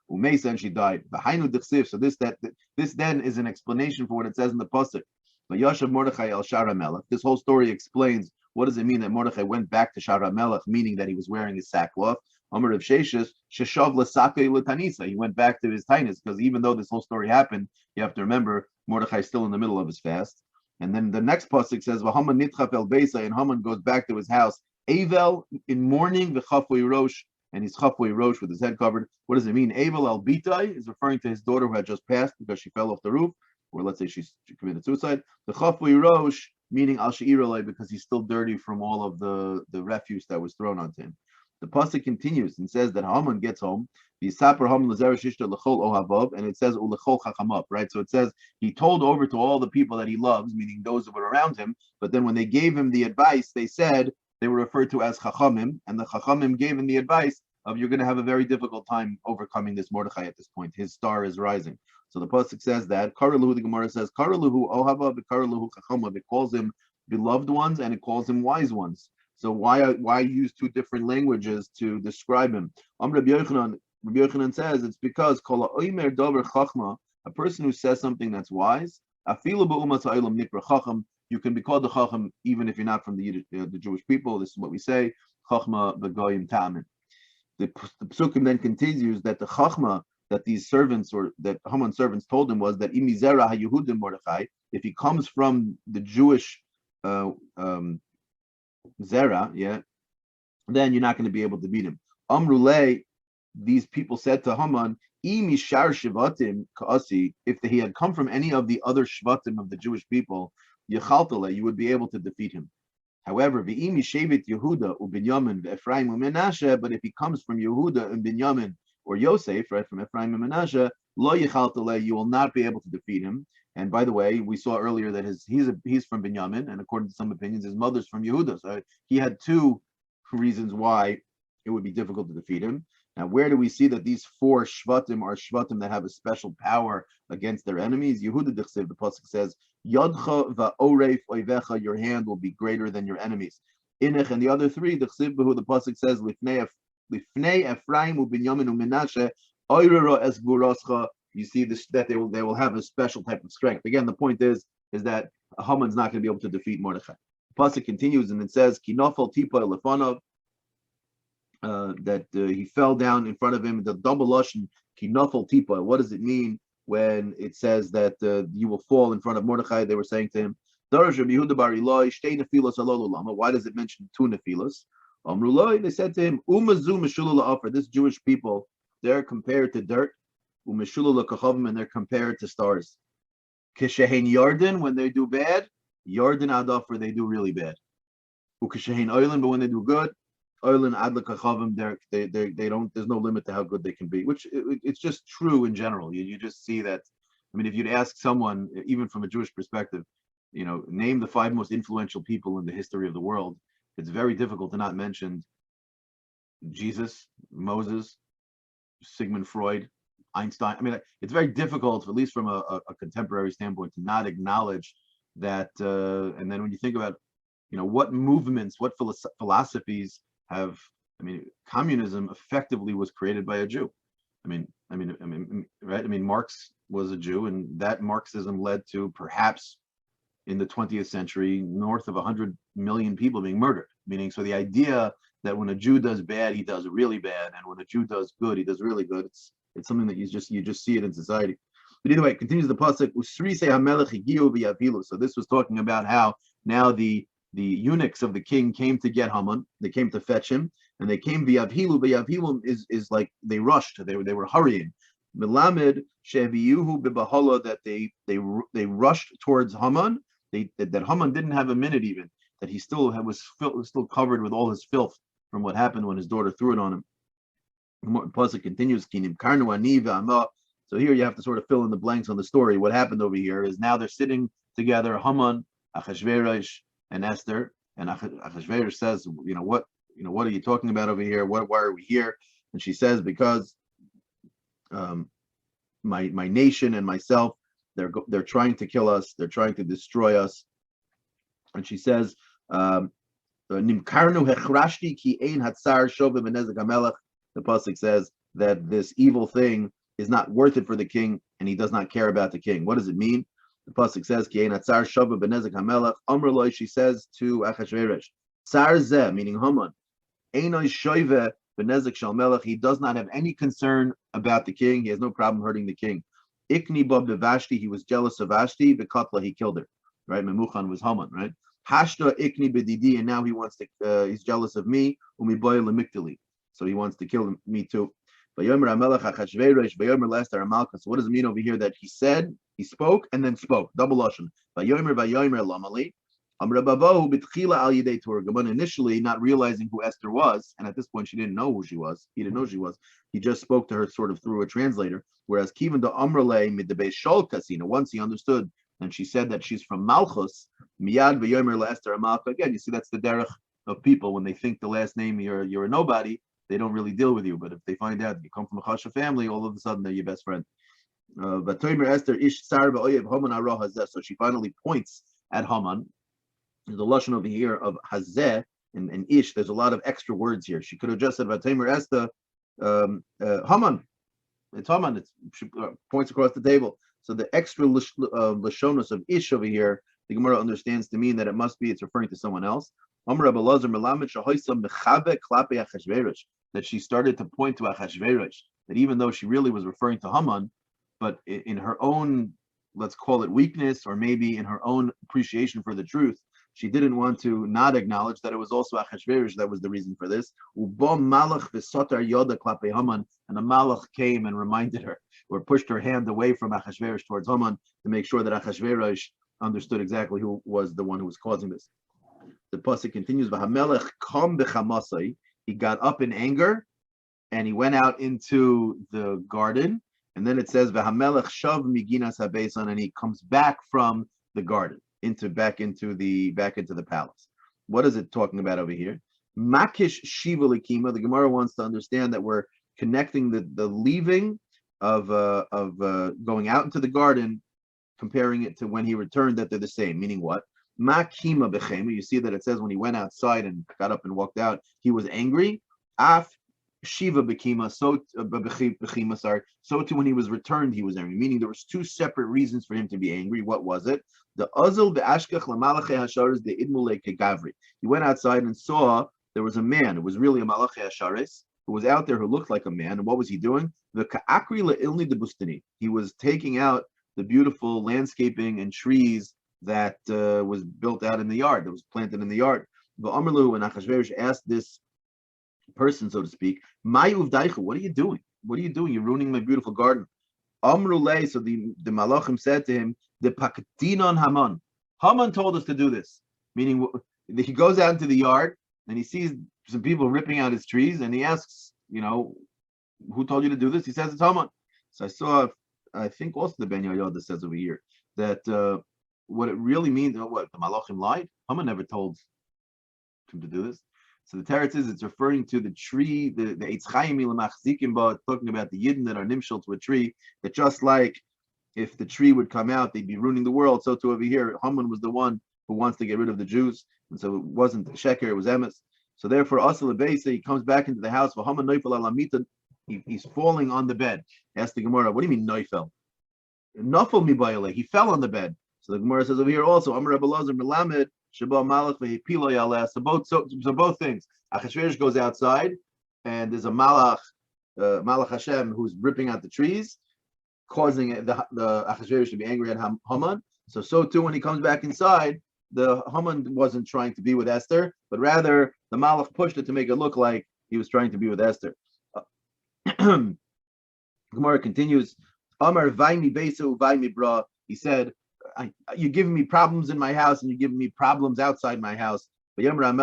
A: umesa, and she died. So this then is an explanation for what it says in the pasuk. Vayashav Mordechai el Shara Melech. This whole story explains what does it mean that Mordechai went back to Shara Melech, meaning that he was wearing his sackcloth. Amar of Sheshes, Sheshav Lasakei Latanisa. He went back to his tinus, because even though this whole story happened, you have to remember Mordechai is still in the middle of his fast. And then the next pasuk says, "V'Haman nitchaf el beisa," and Haman goes back to his house. Avel in mourning, v'chafui rosh, and he's chafui rosh with his head covered. What does it mean? Avel al bitai is referring to his daughter who had just passed because she fell off the roof, or let's say she committed suicide. The chafui rosh meaning al she'iralei, because he's still dirty from all of the refuse that was thrown onto him. The pasuk continues and says that Haman gets home. And it says ulechol chachamap, right? So it says he told over to all the people that he loves, meaning those who were around him. But then when they gave him the advice, they said they were referred to as chachamim, and the chachamim gave him the advice of you're going to have a very difficult time overcoming this Mordechai at this point. His star is rising. So the pasuk says that Karaluhu, the Gemara says Karaluhu ohava, Karaluhu chachamav. It calls him beloved ones and it calls him wise ones. So why use two different languages to describe him? Rabbi Yochanan says it's because kol ha'omer davar chachma, a person who says something that's wise, afilu ba'umas ha'olam nikra chacham, you can be called the chacham even if you're not from the Jewish people. This is what we say, chachma v'goyim ta'amin. The psukim then continues that the chachma that these servants, or that Haman's servants told him, was that imizera ha'yehudim Mordechai, if he comes from the Jewish Zera, yeah, then you're not going to be able to beat him. Amrulei, these people said to Haman, Imishar Shivatim Kaasi, if he had come from any of the other Shvatim of the Jewish people, Yechaltale, you would be able to defeat him. However, V'imi Shevet Yehuda uBinyamin Ephraim uMenashe, but if he comes from Yehuda and Binyamin or Yosef, right, from Ephraim and Menashe, Lo Yechaltale, you will not be able to defeat him. And by the way, we saw earlier that he's from Binyamin, and according to some opinions, his mother's from Yehuda. So he had two reasons why it would be difficult to defeat him. Now, where do we see that these four shvatim are shvatim that have a special power against their enemies? Yehuda Dichsev, the pasuk says, Yodcha va'oref oivecha, your hand will be greater than your enemies. Inech, and the other three, Dichsev, the pasuk says, Lifnei Ephraim u'Binyamin u'Menashe, oirero es guroscha. You see this, that they will have a special type of strength. Again, the point is that Haman's not going to be able to defeat Mordechai. The pasuk continues and it says, Kinofel tipa elefanov, that he fell down in front of him. The double lashon kinofel tipa. What does it mean when it says that you will fall in front of Mordechai? They were saying to him, Darash Rabbi Yehuda bar Ilai shtei nefilos alolu lama. Why does it mention two nefilos? Amrulai, they said to him, Umazu meshulul la'afar. This Jewish people, they're compared to dirt. Umeshulul la'kachavim, and they're compared to stars. Kishehin Yarden, when they do bad, Yarden adafar, they do really bad. Ukishehin Oilen, but when they do good, Oilen ad la'kachavim, they don't. There's no limit to how good they can be. Which it's just true in general. You just see that. I mean, if you'd ask someone, even from a Jewish perspective, name the 5 most influential people in the history of the world, it's very difficult to not mention Jesus, Moses, Sigmund Freud, Einstein. I mean, it's very difficult, at least from a contemporary standpoint, to not acknowledge that. And then when you think about, what movements, what philosophies have, communism effectively was created by a Jew. Right? Marx was a Jew, and that Marxism led to, perhaps in the 20th century, north of 100 million people being murdered. So the idea that when a Jew does bad, he does really bad, and when a Jew does good, he does really good. It's something that you just see it in society. But either way, it continues the pasuk. So this was talking about how now the eunuchs of the king came to get Haman. They came to fetch him. and they came v'yavhilu. V'yavhilu is like they rushed. They were hurrying. Milamed sheviyuhu bibahala, that they rushed towards Haman. That Haman didn't have a minute even. That he was still covered with all his filth from what happened when his daughter threw it on him. Plus it continues. So here you have to sort of fill in the blanks on the story. What happened over here is now they're sitting together, Haman, Achashverosh, and Esther. And Achashverosh says, what are you talking about over here? Why are we here? And she says, because my nation and myself, they're trying to kill us. They're trying to destroy us. And she says, Nimkarnu hechrashti ki ein hatzar shove benezek hamelech. The pasuk says that this evil thing is not worth it for the king, and he does not care about the king. What does it mean? The pasuk says, "Ki ein hatzar shove benezek hamelech." Amr loy, she says to Achashverosh, "Tzar zeh," meaning Haman, "Einoi shoive benezek shel melech." He does not have any concern about the king. He has no problem hurting the king. Ikni bab bevashti. He was jealous of Vashti. V'katla, he killed her. Right? Memuchan was Haman. Right? Hashta ikni bedidi, and now he wants to. He's jealous of me. Umiboy lemiktali. So he wants to kill me too. So what does it mean over here that he spoke, and then spoke? Double lashon. Initially not realizing who Esther was, and at this point she didn't know who she was. He didn't know she was. He just spoke to her sort of through a translator. Whereas Kivan the Amrle mid the Beis Shol Kasina, once he understood, and she said that she's from Malchus, Miyad v'yomer la'Esther Amalka. Again, you see that's the derech of people when they think the last name you're a nobody. They don't really deal with you, but if they find out you come from a Chasha family, all of a sudden they're your best friend. But Tomer Esther ish tsar ba'oyev Haman hara hazeh. So she finally points at Haman. There's a lashon over here of hazeh and ish. There's a lot of extra words here. She could have just said Tomer Esther Haman. It's Haman. She points across the table. So the extra lashonos of ish over here, the Gemara understands to mean that it's referring to someone else. That she started to point to Achashverosh, that even though she really was referring to Haman, but in her own, let's call it weakness, or maybe in her own appreciation for the truth, she didn't want to not acknowledge that it was also Achashverosh that was the reason for this. And the Malach came and reminded her, or pushed her hand away from Achashverosh towards Haman to make sure that Achashverosh understood exactly who was the one who was causing this. The pasuk continues, "V'hamelech kam b'chamasai." He got up in anger, and he went out into the garden. And then it says, "V'hamelech shav miginas habeison," and he comes back from the garden back into the palace. What is it talking about over here? Makish shiva likima. The Gemara wants to understand that we're connecting the leaving of going out into the garden, comparing it to when he returned, that they're the same. Meaning what? Makima bechema. You see that it says when he went outside and got up and walked out, he was angry. Af shiva bekima. So bechima. Sorry. So too when he was returned, he was angry. Meaning there was two separate reasons for him to be angry. What was it? The azul beashkach lamalachei hasharis de idmule kegavri. He went outside and saw there was a man. It was really a malachei hasharis who was out there who looked like a man. And what was he doing? The ka'akri le'ilni de bustani. He was taking out the beautiful landscaping and trees that was built out in the yard, that was planted in the yard. But Amrlu, and Achashverosh asked this person, so to speak, Mayu Daichu, what are you doing? What are you doing? You're ruining my beautiful garden. Amrulay, so the Malachim said to him, the Pakatinon Haman. Haman told us to do this. Meaning he goes out into the yard and he sees some people ripping out his trees, and he asks, who told you to do this? He says it's Haman. So I think also the Ben Yoda says over here that what it really means, what the Malachim lied. Haman never told him to do this. So the Teretz is, it's referring to the tree, the Eitz Chaim Ilamachzikim, but talking about the Yidden that are nimshal to a tree. That just like if the tree would come out, they'd be ruining the world. So too over here, Haman was the one who wants to get rid of the Jews, and so it wasn't Sheker, it was Emes. So therefore, Asal Beis, he comes back into the house. For Haman Neufel Alamita, he's falling on the bed. Ask the Gemara, what do you mean Neufel? Nafel mibayale, he fell on the bed. So the Gemara says over here also, Amar Rebbe Lazar Melamed Shabbat Malach veHipilo Yaleh. So both things. Achashverosh goes outside, and there's a Malach Hashem who's ripping out the trees, causing the Achashverosh to be angry at Haman. So too when he comes back inside, the Haman wasn't trying to be with Esther, but rather the Malach pushed it to make it look like he was trying to be with Esther. Gemara continues, Amar vaimi beisa uvaimi bra. He said, you're giving me problems in my house and you're giving me problems outside my house. Which explains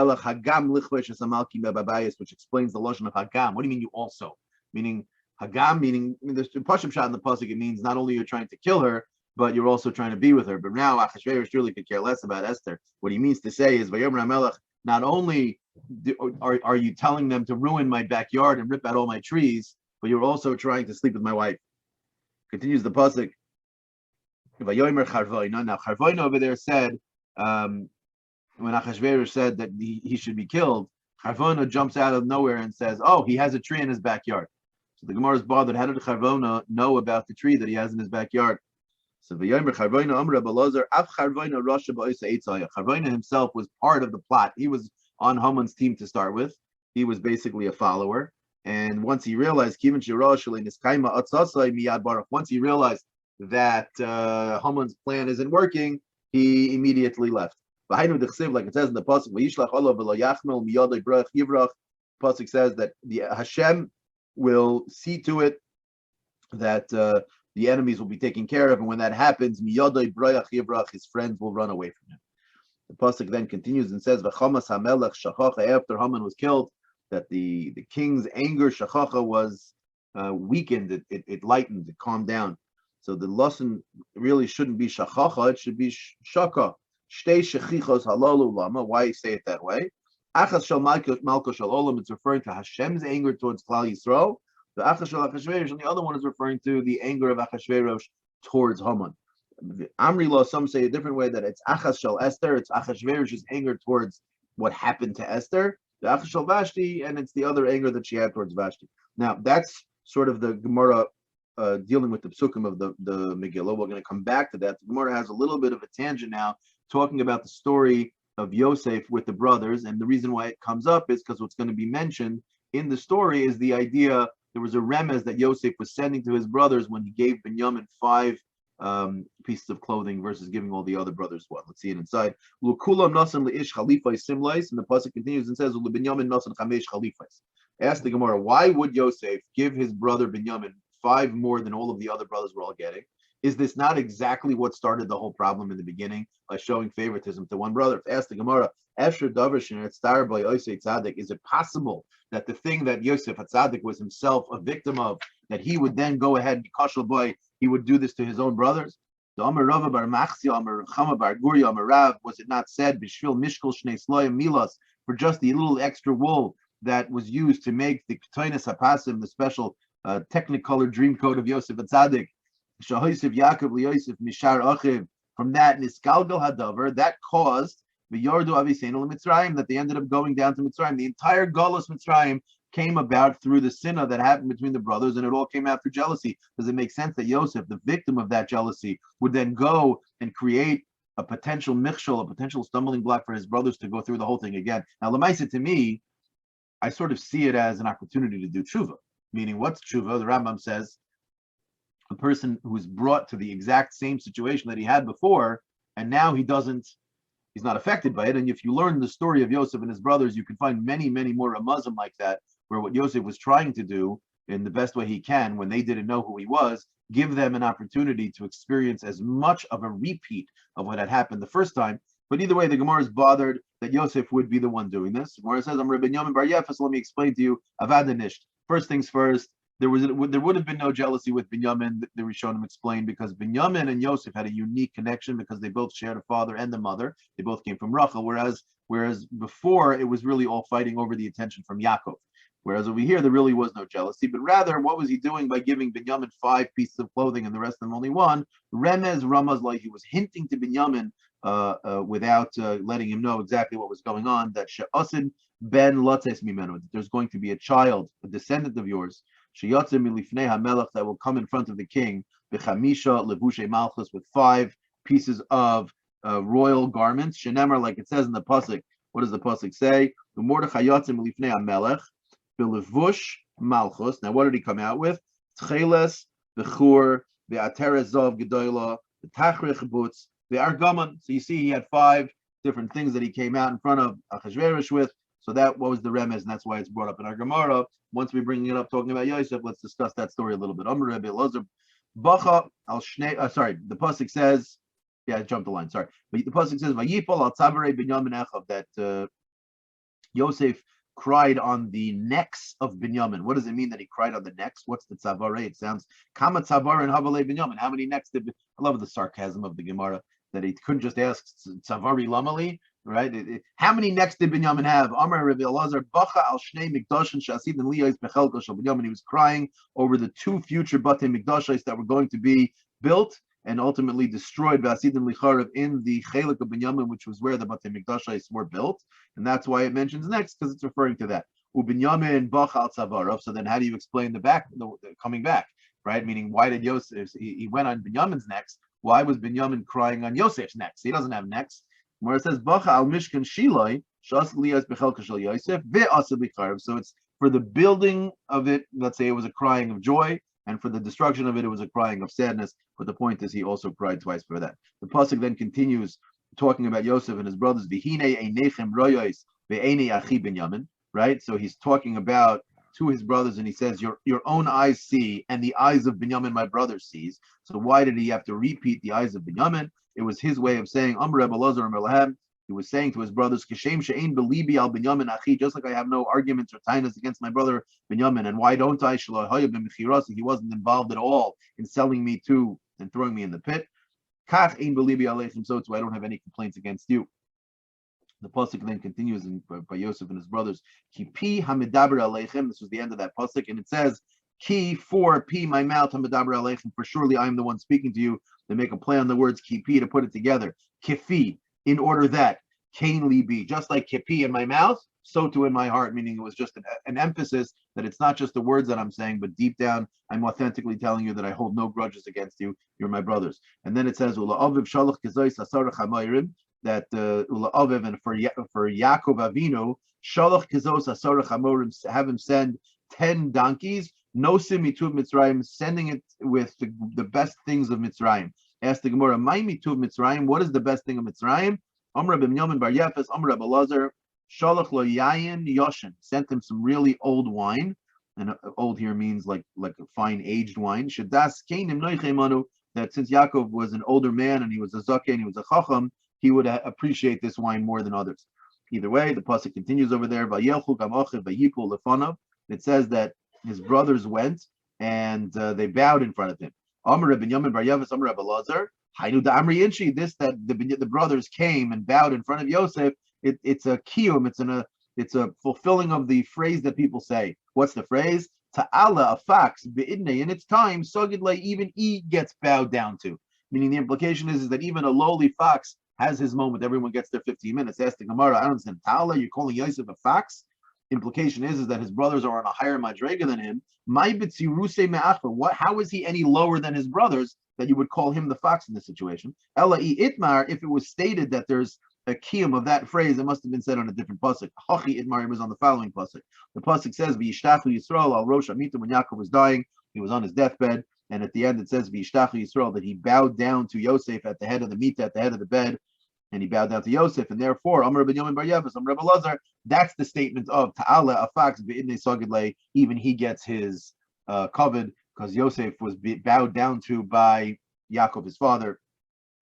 A: the lotion of Hagam. What do you mean you also? Meaning Hagam, meaning there's a Pashup shot in the pasuk. It means not only you're trying to kill her, but you're also trying to be with her. But now Achashverosh surely could care less about Esther. What he means to say is, not only are you telling them to ruin my backyard and rip out all my trees, but you're also trying to sleep with my wife. Continues the pasuk. Now Charvoina over there said, when Achashverosh said that he should be killed, Charvoina jumps out of nowhere and says, "Oh, he has a tree in his backyard." So the Gemara is bothered. How did Charvoina know about the tree that he has in his backyard? So Charvoina himself was part of the plot. He was on Haman's team to start with. He was basically a follower. And once he realized, once he realized that Haman's plan isn't working, he immediately left. Like it says in the pasuk, pasuk says that the Hashem will see to it that the enemies will be taken care of, and when that happens, his friends will run away from him. The pasuk then continues and says, after Haman was killed, that the king's anger, shachacha, was weakened, it lightened, it calmed down. So the lesson really shouldn't be shachacha, it should be shaka. Shtei shechichos halalu lama. Why say it that way? Achas shel malko shel olam. It's referring to Hashem's anger towards Klal Yisrael. The achas shel Achashverosh, and the other one is referring to the anger of Achashverosh towards Haman. Amri law, some say a different way, that it's achas shel Esther. It's Achashverosh's anger towards what happened to Esther. The achas shel Vashti, and it's the other anger that she had towards Vashti. Now that's sort of the Gemara dealing with the psukim of the Megillah. We're going to come back to that. The Gemara has a little bit of a tangent now, talking about the story of Yosef with the brothers, and the reason why it comes up is because what's going to be mentioned in the story is the idea, there was a remez that Yosef was sending to his brothers when he gave Binyamin 5 pieces of clothing versus giving all the other brothers one. Let's see it inside. Lukulam nasan leish chalifai simlais, and the pasuk continues and says, Binyamin nasan chamesh chalifais. Ask the Gemara, why would Yosef give his brother Binyamin 5 more than all of the other brothers were all getting? Is this not exactly what started the whole problem in the beginning, by showing favoritism to one brother? Ask the Gemara, is it possible that the thing that Yosef HaTzadik was himself a victim of, that he would then go ahead and kashal boy, he would do this to his own brothers? Was it not said, for just the little extra wool that was used to make the Ketainas HaPasim, the special technicolor dream coat of Yosef HaTzadik? From that niskalgal hadavar, that caused the Yardu Aviseinu Mitzrayim, that they ended up going down to Mitzrayim. The entire Galus Mitzrayim came about through the sinna that happened between the brothers, and it all came out through jealousy. Does it make sense that Yosef, the victim of that jealousy, would then go and create a potential michshol, a potential stumbling block for his brothers to go through the whole thing again? Now, Lamaisa, to me, I sort of see it as an opportunity to do tshuva. Meaning, what's tshuva? The Rambam says, a person who's brought to the exact same situation that he had before, and now he's not affected by it. And if you learn the story of Yosef and his brothers, you can find many, many more Ramazim like that, where what Yosef was trying to do in the best way he can, when they didn't know who he was, give them an opportunity to experience as much of a repeat of what had happened the first time. But either way, the Gemara is bothered that Yosef would be the one doing this. The Gemara says, I'm Rabbi Yomi Bar Yefes, so let me explain to you, Avadanisht. First things first, there would have been no jealousy with Binyamin, the Rishonim explained, because Binyamin and Yosef had a unique connection because they both shared a father and a mother. They both came from Rachel, whereas before it was really all fighting over the attention from Yaakov. Whereas over here there really was no jealousy, but rather what was he doing by giving Binyamin 5 pieces of clothing and the rest of them only 1? Ramaz, like he was hinting to Binyamin without letting him know exactly what was going on, that She'asid ben Lates Mimenu, that there's going to be a child, a descendant of yours, Sheyatzim milifnei hamelech, that will come in front of the king, b'chamisha levushe malchus, with 5 pieces of royal garments. Shenemar, like it says in the pasuk. What does the pasuk say? Mordechai yatzim milifnei hamelech, b'levush malchus. Now, what did he come out with? Tcheles, b'chur, b'ateres zov gedoyla, b'tachrich butz, b'argaman. So you see, he had 5 different things that he came out in front of Achashverosh with. So that was the remez, and that's why it's brought up in our Gemara. Once we bring it up talking about Yosef, let's discuss that story a little bit. The pasuk says, yeah, I jumped the line. Sorry, but the pasuk says, "Vayipol al tzavare binyamin echav," that Yosef cried on the necks of Binyamin. What does it mean that he cried on the necks? What's the tzavare? It sounds kama tzavar and havale Binyamin. How many necks did? I love the sarcasm of the Gemara that he couldn't just ask tzavari lamali, right? How many necks did Binyamin have? Amar Rabbi Elazar bacha al shnei mikdashin shasid and liyos bechelko shel Binyamin. He was crying over the two future batei mikdashos that were going to be built and ultimately destroyed Vasidim Licharav in the Chelik of Binyamin, which was where the Batei Mikdashos were built, and that's why it mentions next, because it's referring to that. Ubinyamin Bach al Tzavarav. So then, how do you explain the coming back, right? Meaning, why did Yosef? He went on Binyamin's necks. Why was Binyamin crying on Yosef's necks? He doesn't have necks. Where it says Bach al Mishkan Shiloi Shas Liyas Bechelka Shel Yosef ve'Asib Licharav. So it's for the building of it. Let's say it was a crying of joy. And for the destruction of it, it was a crying of sadness. But the point is, he also cried twice for that. The pasuk then continues talking about Yosef and his brothers. V'hinei einechem royos ve'einei achi Binyamin. Right. So he's talking about to his brothers, and he says, "Your own eyes see, and the eyes of Binyamin, my brother, sees." So why did he have to repeat the eyes of Binyamin? It was his way of saying, "Amr Rebbe Elazar Amr Lahem." He was saying to his brothers, "Kishem she'ein belibi al Binyamin achi," just like I have no arguments or tainas against my brother Binyamin. And why don't I? He wasn't involved at all in selling me to and throwing me in the pit. Kach ein belibi aleichem. So too, I don't have any complaints against you. The pasuk then continues by Yosef and his brothers. Ki pi hamidaber aleichem. This was the end of that pasuk, and it says, "Ki for pi my mouth hamidaber aleichem." For surely I am the one speaking to you. They make a play on the words ki pi to put it together. Kifi. In order that Cain be, just like kipi in my mouth, so too in my heart, meaning it was just an emphasis that it's not just the words that I'm saying, but deep down, I'm authentically telling you that I hold no grudges against you. You're my brothers. And then it says, that Ula Aviv, and for Yaakov Avinu, Shalach Kizos Asarach Hamorim, have him send 10 donkeys, no simituv Mitzrayim, sending it with the best things of Mitzrayim. Asked the Gemara, "My mituv Mitzrayim, what is the best thing of Mitzrayim?" Amr Binyamin Bar Yefes, Amr Elazar, Shalach lo yayin yoshin, sent him some really old wine, and old here means like a fine aged wine. Shadas keinim noichemanu, that since Yaakov was an older man and he was a zakeh and he was a chacham, he would appreciate this wine more than others. Either way, the pasuk continues over there. Vayelchu gamochiv vayipul lefanav. It says that his brothers went and they bowed in front of him. Amr Binyamin Bar Yefes, Amr Elazar, Hainu da Amri Inshi. This that the brothers came and bowed in front of Yosef. It's a kiyum. It's a fulfilling of the phrase that people say. What's the phrase? Ta'ala, a fox, be'idne, in its time, sogidle, even he gets bowed down to. Meaning the implication is that even a lowly fox has his moment. Everyone gets their 15 minutes. Ask the Gemara, I don't understand. Ta'ala, you're calling Yosef a fox? Implication is that his brothers are on a higher madrega than him. How is he any lower than his brothers that you would call him the fox in this situation? Ella itmar, if it was stated that there's a kiyum of that phrase, it must have been said on a different pasuk. Hachi itmar was on the following pasuk. The pasuk says, "V'yishtachu Yisrael al rosh amitu." When Yaakov was dying, he was on his deathbed, and at the end it says, "V'yishtachu Yisrael," that he bowed down to Yosef at the head of the mita, at the head of the bed. And he bowed down to Yosef, and therefore, Amr Binyamin Bar Yefes, Amr Elazar, that's the statement of Ta'ala, a fox, be'idnei sagidle, even he gets his covered, because Yosef was bowed down to by Yaakov, his father,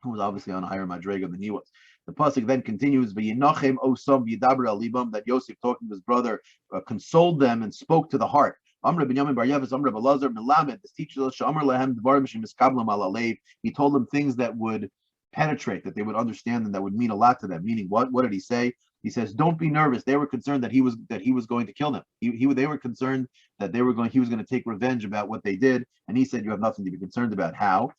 A: who was obviously on a higher madrega than he was. The pasuk then continues, "V'yinachem osam v'yidaber al libam," that Yosef, talking to his brother, consoled them and spoke to the heart. Amr Binyamin Bar Yefes, Amr Elazar, Melamed, this teaches us, Sh'amar lehem dvarim shemiskablam al alev. He told them things that would penetrate, that they would understand, and that would mean a lot to them. Meaning, what did he say? He says, "Don't be nervous." They were concerned that he was going to kill them. They were concerned that he was going to take revenge about what they did, and he said, "You have nothing to be concerned about." How?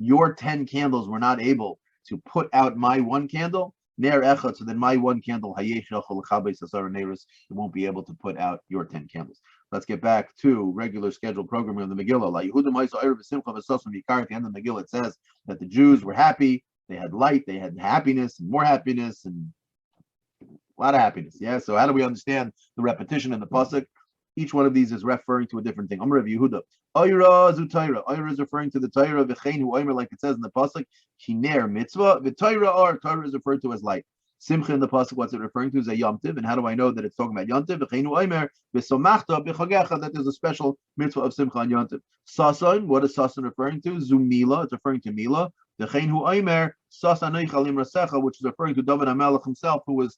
A: Your 10 candles were not able to put out my one candle. So then my one candle, it won't be able to put out your 10 candles. Let's get back to regular scheduled programming of the Megillah. At the end of the Megillah, it says that the Jews were happy, they had light, they had happiness, and more happiness, and a lot of happiness. Yeah. So how do we understand the repetition in the pasuk? Each one of these is referring to a different thing. Amr Yehuda. Oyra zutayra. Oyra is referring to the Torah. V'chein hu oymer, like it says in the pasuk. Kiner mitzvah. V'tayra or Torah is referred to as light. Simcha in the pasuk, what's it referring to? Is a Yom Tiv, and how do I know that it's talking about Yom Tiv? That there's a special mitzvah of Simcha on Yom Tiv. Sasan, what is Sasan referring to? Zumila, it's referring to Mila. Which is referring to David HaMelech himself, who was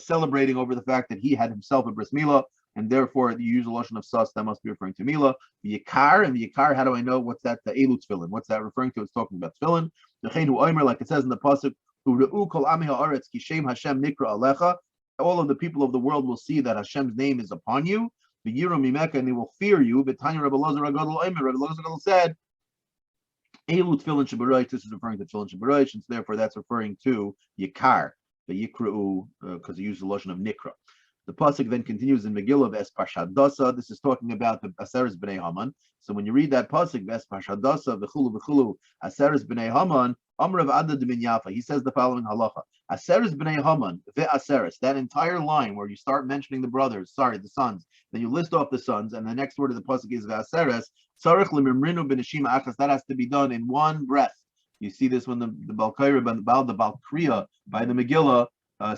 A: celebrating over the fact that he had himself a bris milah, and therefore the usual lashon of sas that must be referring to milah. The yikar, and the yikar, how do I know what's that? The elu tefillin. What's that referring to? It's talking about tefillin. Like it says in the pasuk, all of the people of the world will see that Hashem's name is upon you. And they will fear you. Rabbi Elazar said, Elu tefillin shabaroich. This is referring to tefillin shabaroich, and so therefore that's referring to yikar, the yikra'u, because he used the lotion of nikra. The pasuk then continues in Megilla of Es Parshadasa. This is talking about the Aseres B'nei Haman. So when you read that pasuk, Es Parshadasa, v'chulu Aseres B'nei Haman, Amrav Adad Min Yafa. He says the following halacha: Aseres B'nei Haman ve'Aseres. That entire line where you start mentioning the sons, then you list off the sons, and the next word of the pasuk is ve'Aseres. Tzarich lemimrinu b'neshima achas. That has to be done in one breath. You see this when the Balkaira, the Balkriya by the Megillah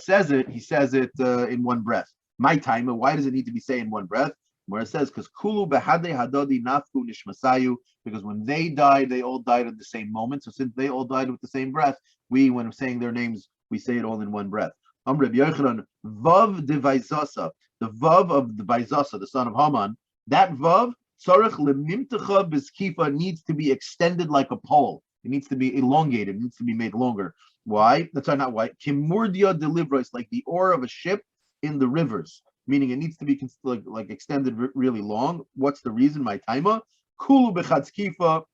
A: says it. He says it in one breath. My time. Why does it need to be said in one breath? Where it says, because kulu behade hadadi nafku nishmasayu, because when they died, they all died at the same moment. So since they all died with the same breath, we, when saying their names, we say it all in one breath. Amr Yochanan, vav de vaizasa, the vav of the vaizasa, the son of Haman, that vav, tzarech lemimtecha b'skifa, needs to be extended like a pole. It needs to be elongated. It needs to be made longer. Why? That's not why. Kimurdia delivers, like the oar of a ship in the rivers, meaning it needs to be like extended really long. What's the reason? My taima kulu bechatzkifa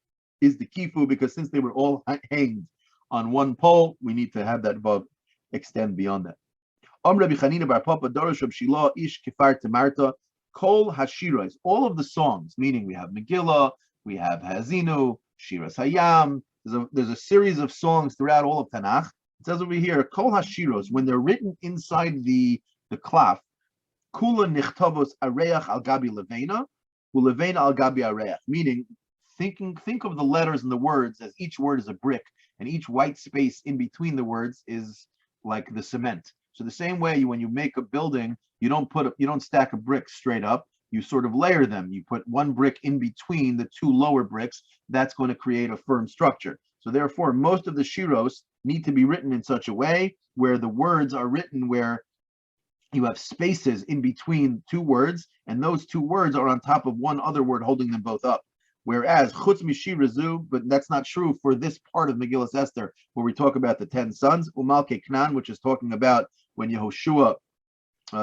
A: is the kifu, because since they were all hanged on one pole, we need to have that vav extend beyond that. Rabbi Chanina bar Papa Darash Rab Shila Ish Kifar Tamarta Kol Hashiras. All of the songs, meaning we have Megillah, we have Hazinu, Shiras Hayam. There's a series of songs throughout all of Tanakh. It says over here, Kol Hashiros, when they're written inside the klaf, Kula Nichtavos Areach Al Gabi Levena, Ulevena Al Gabi Areach, meaning think of the letters and the words as each word is a brick, and each white space in between the words is like the cement. So the same way, when you make a building, you don't stack a brick straight up. You sort of layer them. You put one brick in between the two lower bricks. That's going to create a firm structure. So therefore, most of the shiros need to be written in such a way where the words are written where you have spaces in between two words, and those two words are on top of one other word holding them both up. Whereas chutz mishirazu, but that's not true for this part of Megillas Esther, where we talk about the 10 sons, umalke Knan, which is talking about when Yehoshua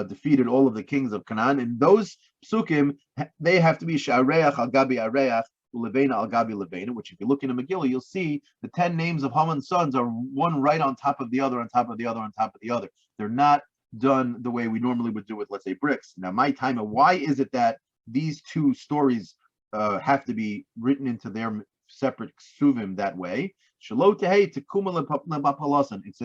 A: defeated all of the kings of Canaan. And those psukim, they have to be sha'areach al gabi areach, ulevena al gabi levena, which if you look in the Megillah, you'll see the 10 names of Haman's sons are one right on top of the other, on top of the other, on top of the other. They're not done the way we normally would do with, let's say, bricks. Now, my time, why is it that these two stories have to be written into their separate ksuvim that way? So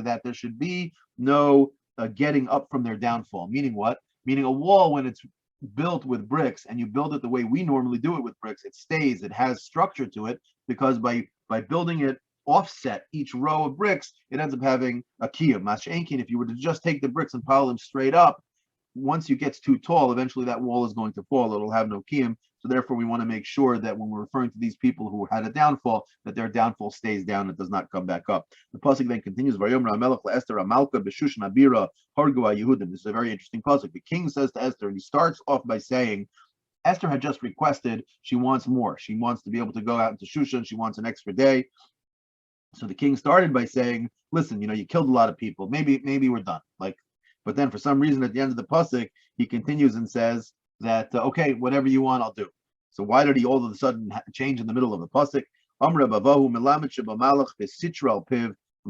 A: that there should be no getting up from their downfall. Meaning what? Meaning a wall, when it's built with bricks and you build it the way we normally do it with bricks, it stays, it has structure to it, because by building it offset each row of bricks, it ends up having a kiyum. Mash'enkin, if you were to just take the bricks and pile them straight up, once it gets too tall, eventually that wall is going to fall. It'll have no kiyum. So therefore, we want to make sure that when we're referring to these people who had a downfall, that their downfall stays down. It does not come back up. The pasuk then continues. This is a very interesting pasuk. The king says to Esther, and he starts off by saying, Esther had just requested, she wants more. She wants to be able to go out into Shushan. She wants an extra day. So the king started by saying, listen, you killed a lot of people. Maybe we're done. But then for some reason at the end of the pasuk, he continues and says that, okay, whatever you want, I'll do. So why did he all of a sudden change in the middle of the pasuk? From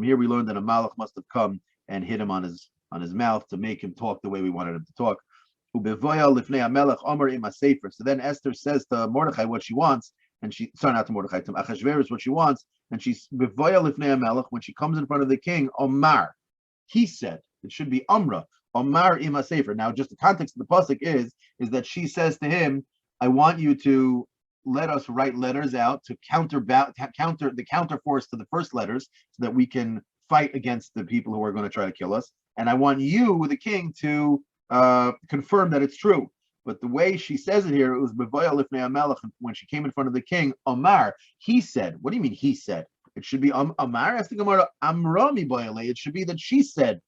A: here we learned that a malach must have come and hit him on his mouth to make him talk the way we wanted him to talk. So then Esther says to Mordechai what she wants, and not to Mordechai, to Achashverosh what she wants, and she's bevoya lifnei hamelech, when she comes in front of the king, Omar. He said, it should be Amra, Omar ima sefer. Now, just the context of the pasuk is that she says to him, I want you to let us write letters out to counter the counter force to the first letters, so that we can fight against the people who are going to try to kill us. and I want you, the king, to confirm that it's true. But the way she says it here, it was when she came in front of the king, Omar, he said. What do you mean he said? It should be Omar. It should be that she said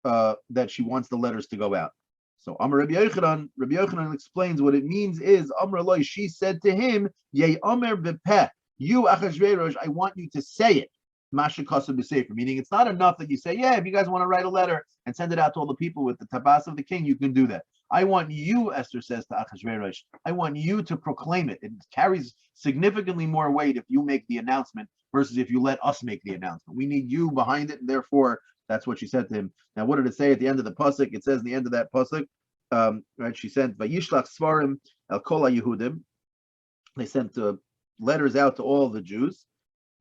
A: that she wants the letters to go out. So Amar Rabbi Yochanan explains what it means is Amar Loi, she said to him, Ye Omer bepeh, you Achashverosh, I want you to say it. Masha Kasa b'sefer, meaning it's not enough that you say, yeah, if you guys want to write a letter and send it out to all the people with the tabas of the king, you can do that. I want you, Esther says to Achashverosh, I want you to proclaim it. It carries significantly more weight if you make the announcement versus if you let us make the announcement. We need you behind it, and therefore that's what she said to him. Now, what did it say at the end of the pasuk? It says in the end of that pasuk, right? She sent Vayishlach Svarim El Kol Yehudim. They sent letters out to all the Jews.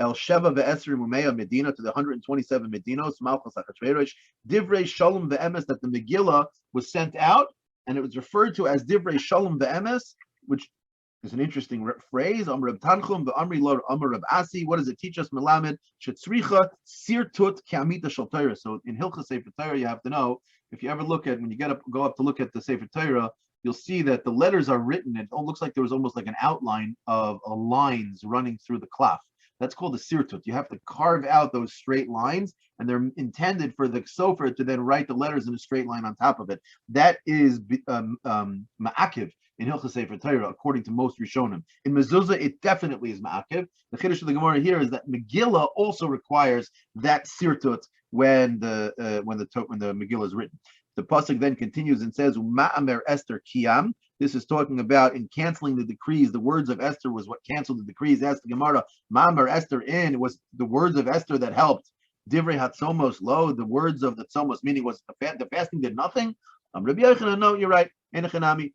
A: El Sheva ve'Esrim Umeya Medina, to the 127 Medinos. Malchus Achashverosh. Divrei Shalom ve'Emes, that the Megillah was sent out, and it was referred to as Divrei Shalom ve'Emes, which is an interesting phrase. Amar Reb Tanchum ve'Amri Lo Amar Reb Asi. What does it teach us? Melamed shetzricha sirtut ke'amita shel Torah. So in Hilchos Sefer Torah, you have to know, if you ever look at, when you go up to look at the Sefer Torah, you'll see that the letters are written. It looks like there was almost like an outline of lines running through the klaf. That's called a sirtut. You have to carve out those straight lines, and they're intended for the sofer to then write the letters in a straight line on top of it. That is ma'akiv in Hilchos Sefer Torah, according to most Rishonim. In Mezuzah, it definitely is ma'akiv. The chiddush of the Gemara here is that Megillah also requires that sirtut when the Megillah is written. The pasuk then continues and says, "Ma'amer Esther kiyam." This is talking about in canceling the decrees. The words of Esther was what canceled the decrees. Asked the Gemara, "Ma'amer Esther in," it was the words of Esther that helped. Divrei hatzomos lo, the words of the tzomos, meaning was the fasting did nothing. Rabbi Yochanan, no, you're right. Enochanami.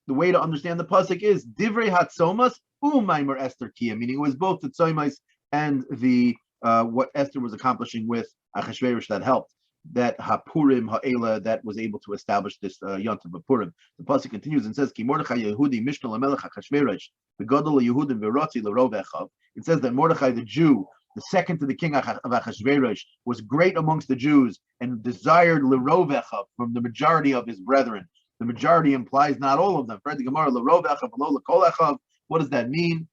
A: The way to understand the pasuk is Divrei hatzomos u'ma'amer Esther kiyam, meaning it was both the tzomos and the what Esther was accomplishing with Achashverosh that helped. That Hapurim Ha'ela that was able to establish this Yontav of Purim. The pasuk continues and says, "Ki Mordechai Yehudi Mishnah Lamelech Achashverosh v'Gadol Yehudim v'Rotzi l'Rov Echav." It says that Mordechai the Jew, the second to the king of Achashverosh, was great amongst the Jews and desired l'Rov Echav from the majority of his brethren. The majority implies not all of them. Read the Gemara l'Rov Echav v'lo l'Kol Echav. What does that mean?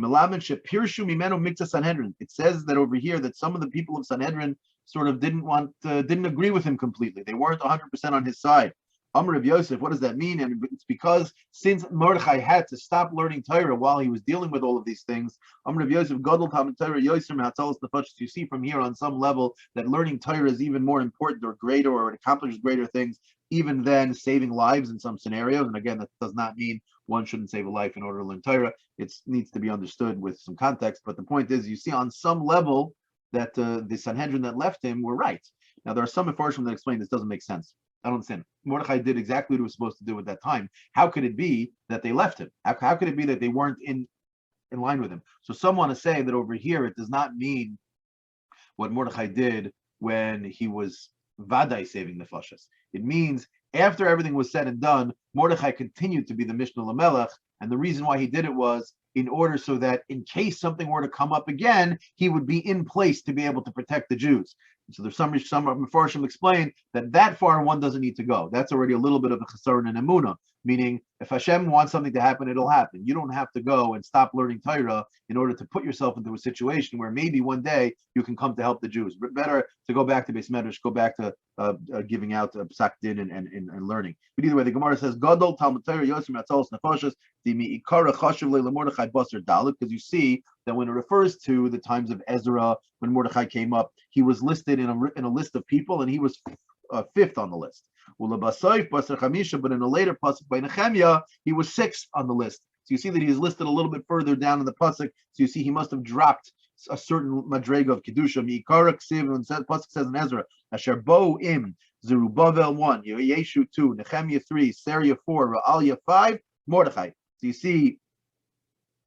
A: Melamed shepirshu mimenu mikta Sanhedrin. It says that over here that some of the people of Sanhedrin sort of didn't agree with him completely. They weren't 100% on his side. Amar Reb Yosef, what does that mean? And it's because since Mordechai had to stop learning Torah while he was dealing with all of these things, Amar Reb Yosef, Gadol Talmud Torah Yosef Hatzalos Nefashos. You see from here on some level that learning Torah is even more important or greater, or it accomplishes greater things, even than saving lives in some scenarios. And again, that does not mean one shouldn't save a life in order to learn Torah. It needs to be understood with some context. But the point is, you see on some level that the Sanhedrin that left him were right. Now, there are some Mefarshim that explain this doesn't make sense. I don't understand. Mordechai did exactly what he was supposed to do at that time. How could it be that they left him? How could it be that they weren't in line with him? So some want to say that over here, it does not mean what Mordechai did when he was Vadai saving the Nefashos. It means after everything was said and done, Mordechai continued to be the Mishnah Lamelech, and the reason why he did it was in order so that in case something were to come up again, he would be in place to be able to protect the Jews. So there's some Mefarshim explain that far one doesn't need to go. That's already a little bit of a chesaron and emunah, meaning if Hashem wants something to happen, it'll happen. You don't have to go and stop learning Torah in order to put yourself into a situation where maybe one day you can come to help the Jews. But better to go back to Beis Medrash, go back to giving out psak din and learning. But either way, the Gemara says, Gadol Talmud Torah Yosef Hatzalos Nefashos Dimi Ikara Chashuv LeMordechai Basar Dalit, because you see that when it refers to the times of Ezra, when Mordechai came up, he was listed in a list of people, and he was fifth on the list. But in a later pasuk by Nehemiah, he was sixth on the list. So you see that he's listed a little bit further down in the pasuk. So you see he must have dropped a certain madrega of kedusha. Mi'ikara ksiv, and the pasuk says in Ezra, Asher bo im Zerubbabel 1, Yeshu 2, Nehemiah 3, Sariah 4, Ra'alia 5, Mordechai. So you see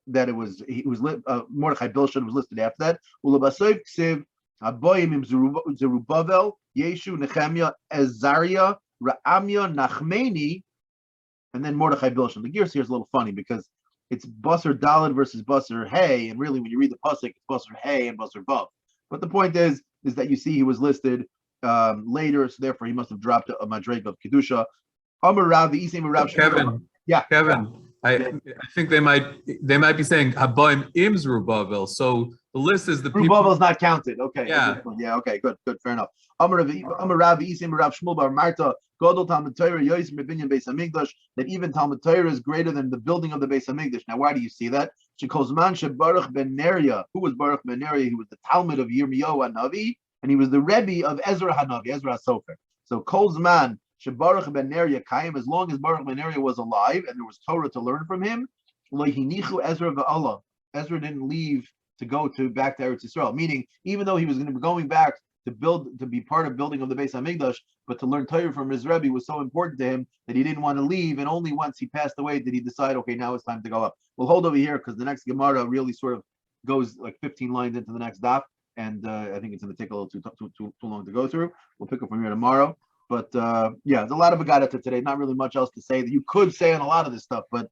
A: that Mordechai Bilshan was listed after that. Ulabasayv ksiv Aboyim im Zerubbabel, Yeshu, Nehemiah, Azariah, Ra'amya, Nachmeni, and then Mordechai Bilshan. The gears here is a little funny because it's Basar Dalid versus Basar Hay, and really when you read the pasuk, it's Basar Hay and Basar Vav. But the point is that you see he was listed later, so therefore he must have dropped a madreg of kedusha. Amar Rav Isim Rav
D: Kevin.
A: Yeah.
D: Kevin. I think they might be saying Haboim im Zerubbabel. So the list is the people.
A: Zerubbabel's not counted. Okay.
D: Yeah.
A: Yeah. Okay. Good. Fair enough. Amar Rav Isim Rav Shmuel bar Marta Godol Talmud Torah Yosim Mebinyan Beis Hamikdash, that even Talmud Torah is greater than the building of the Beis Hamikdash. Now, why do you see that? Shekozman Shebaruch ben Neria. Who was Baruch ben Neria? He was the Talmud of Yirmiyahu Hanavi, and he was the Rebbe of Ezra Hanavi, Ezra HaSofer. So Kolzman Shebaruch ben Neria Kaim, as long as Baruch ben Neria was alive and there was Torah to learn from him,Lohinichu Ezra va'Allah. Ezra didn't leave to go back to Eretz Yisrael. Meaning, even though he was going to be going back to be part of building of the Beis Hamikdash, but to learn Torah from his Rebbe was so important to him that he didn't want to leave. And only once he passed away did he decide, okay, now it's time to go up. We'll hold over here because the next Gemara really sort of goes like 15 lines into the next daf, and I think it's going to take a little too long to go through. We'll pick up from here tomorrow. But yeah, there's a lot of Agadata today. Not really much else to say. That you could say on a lot of this stuff, but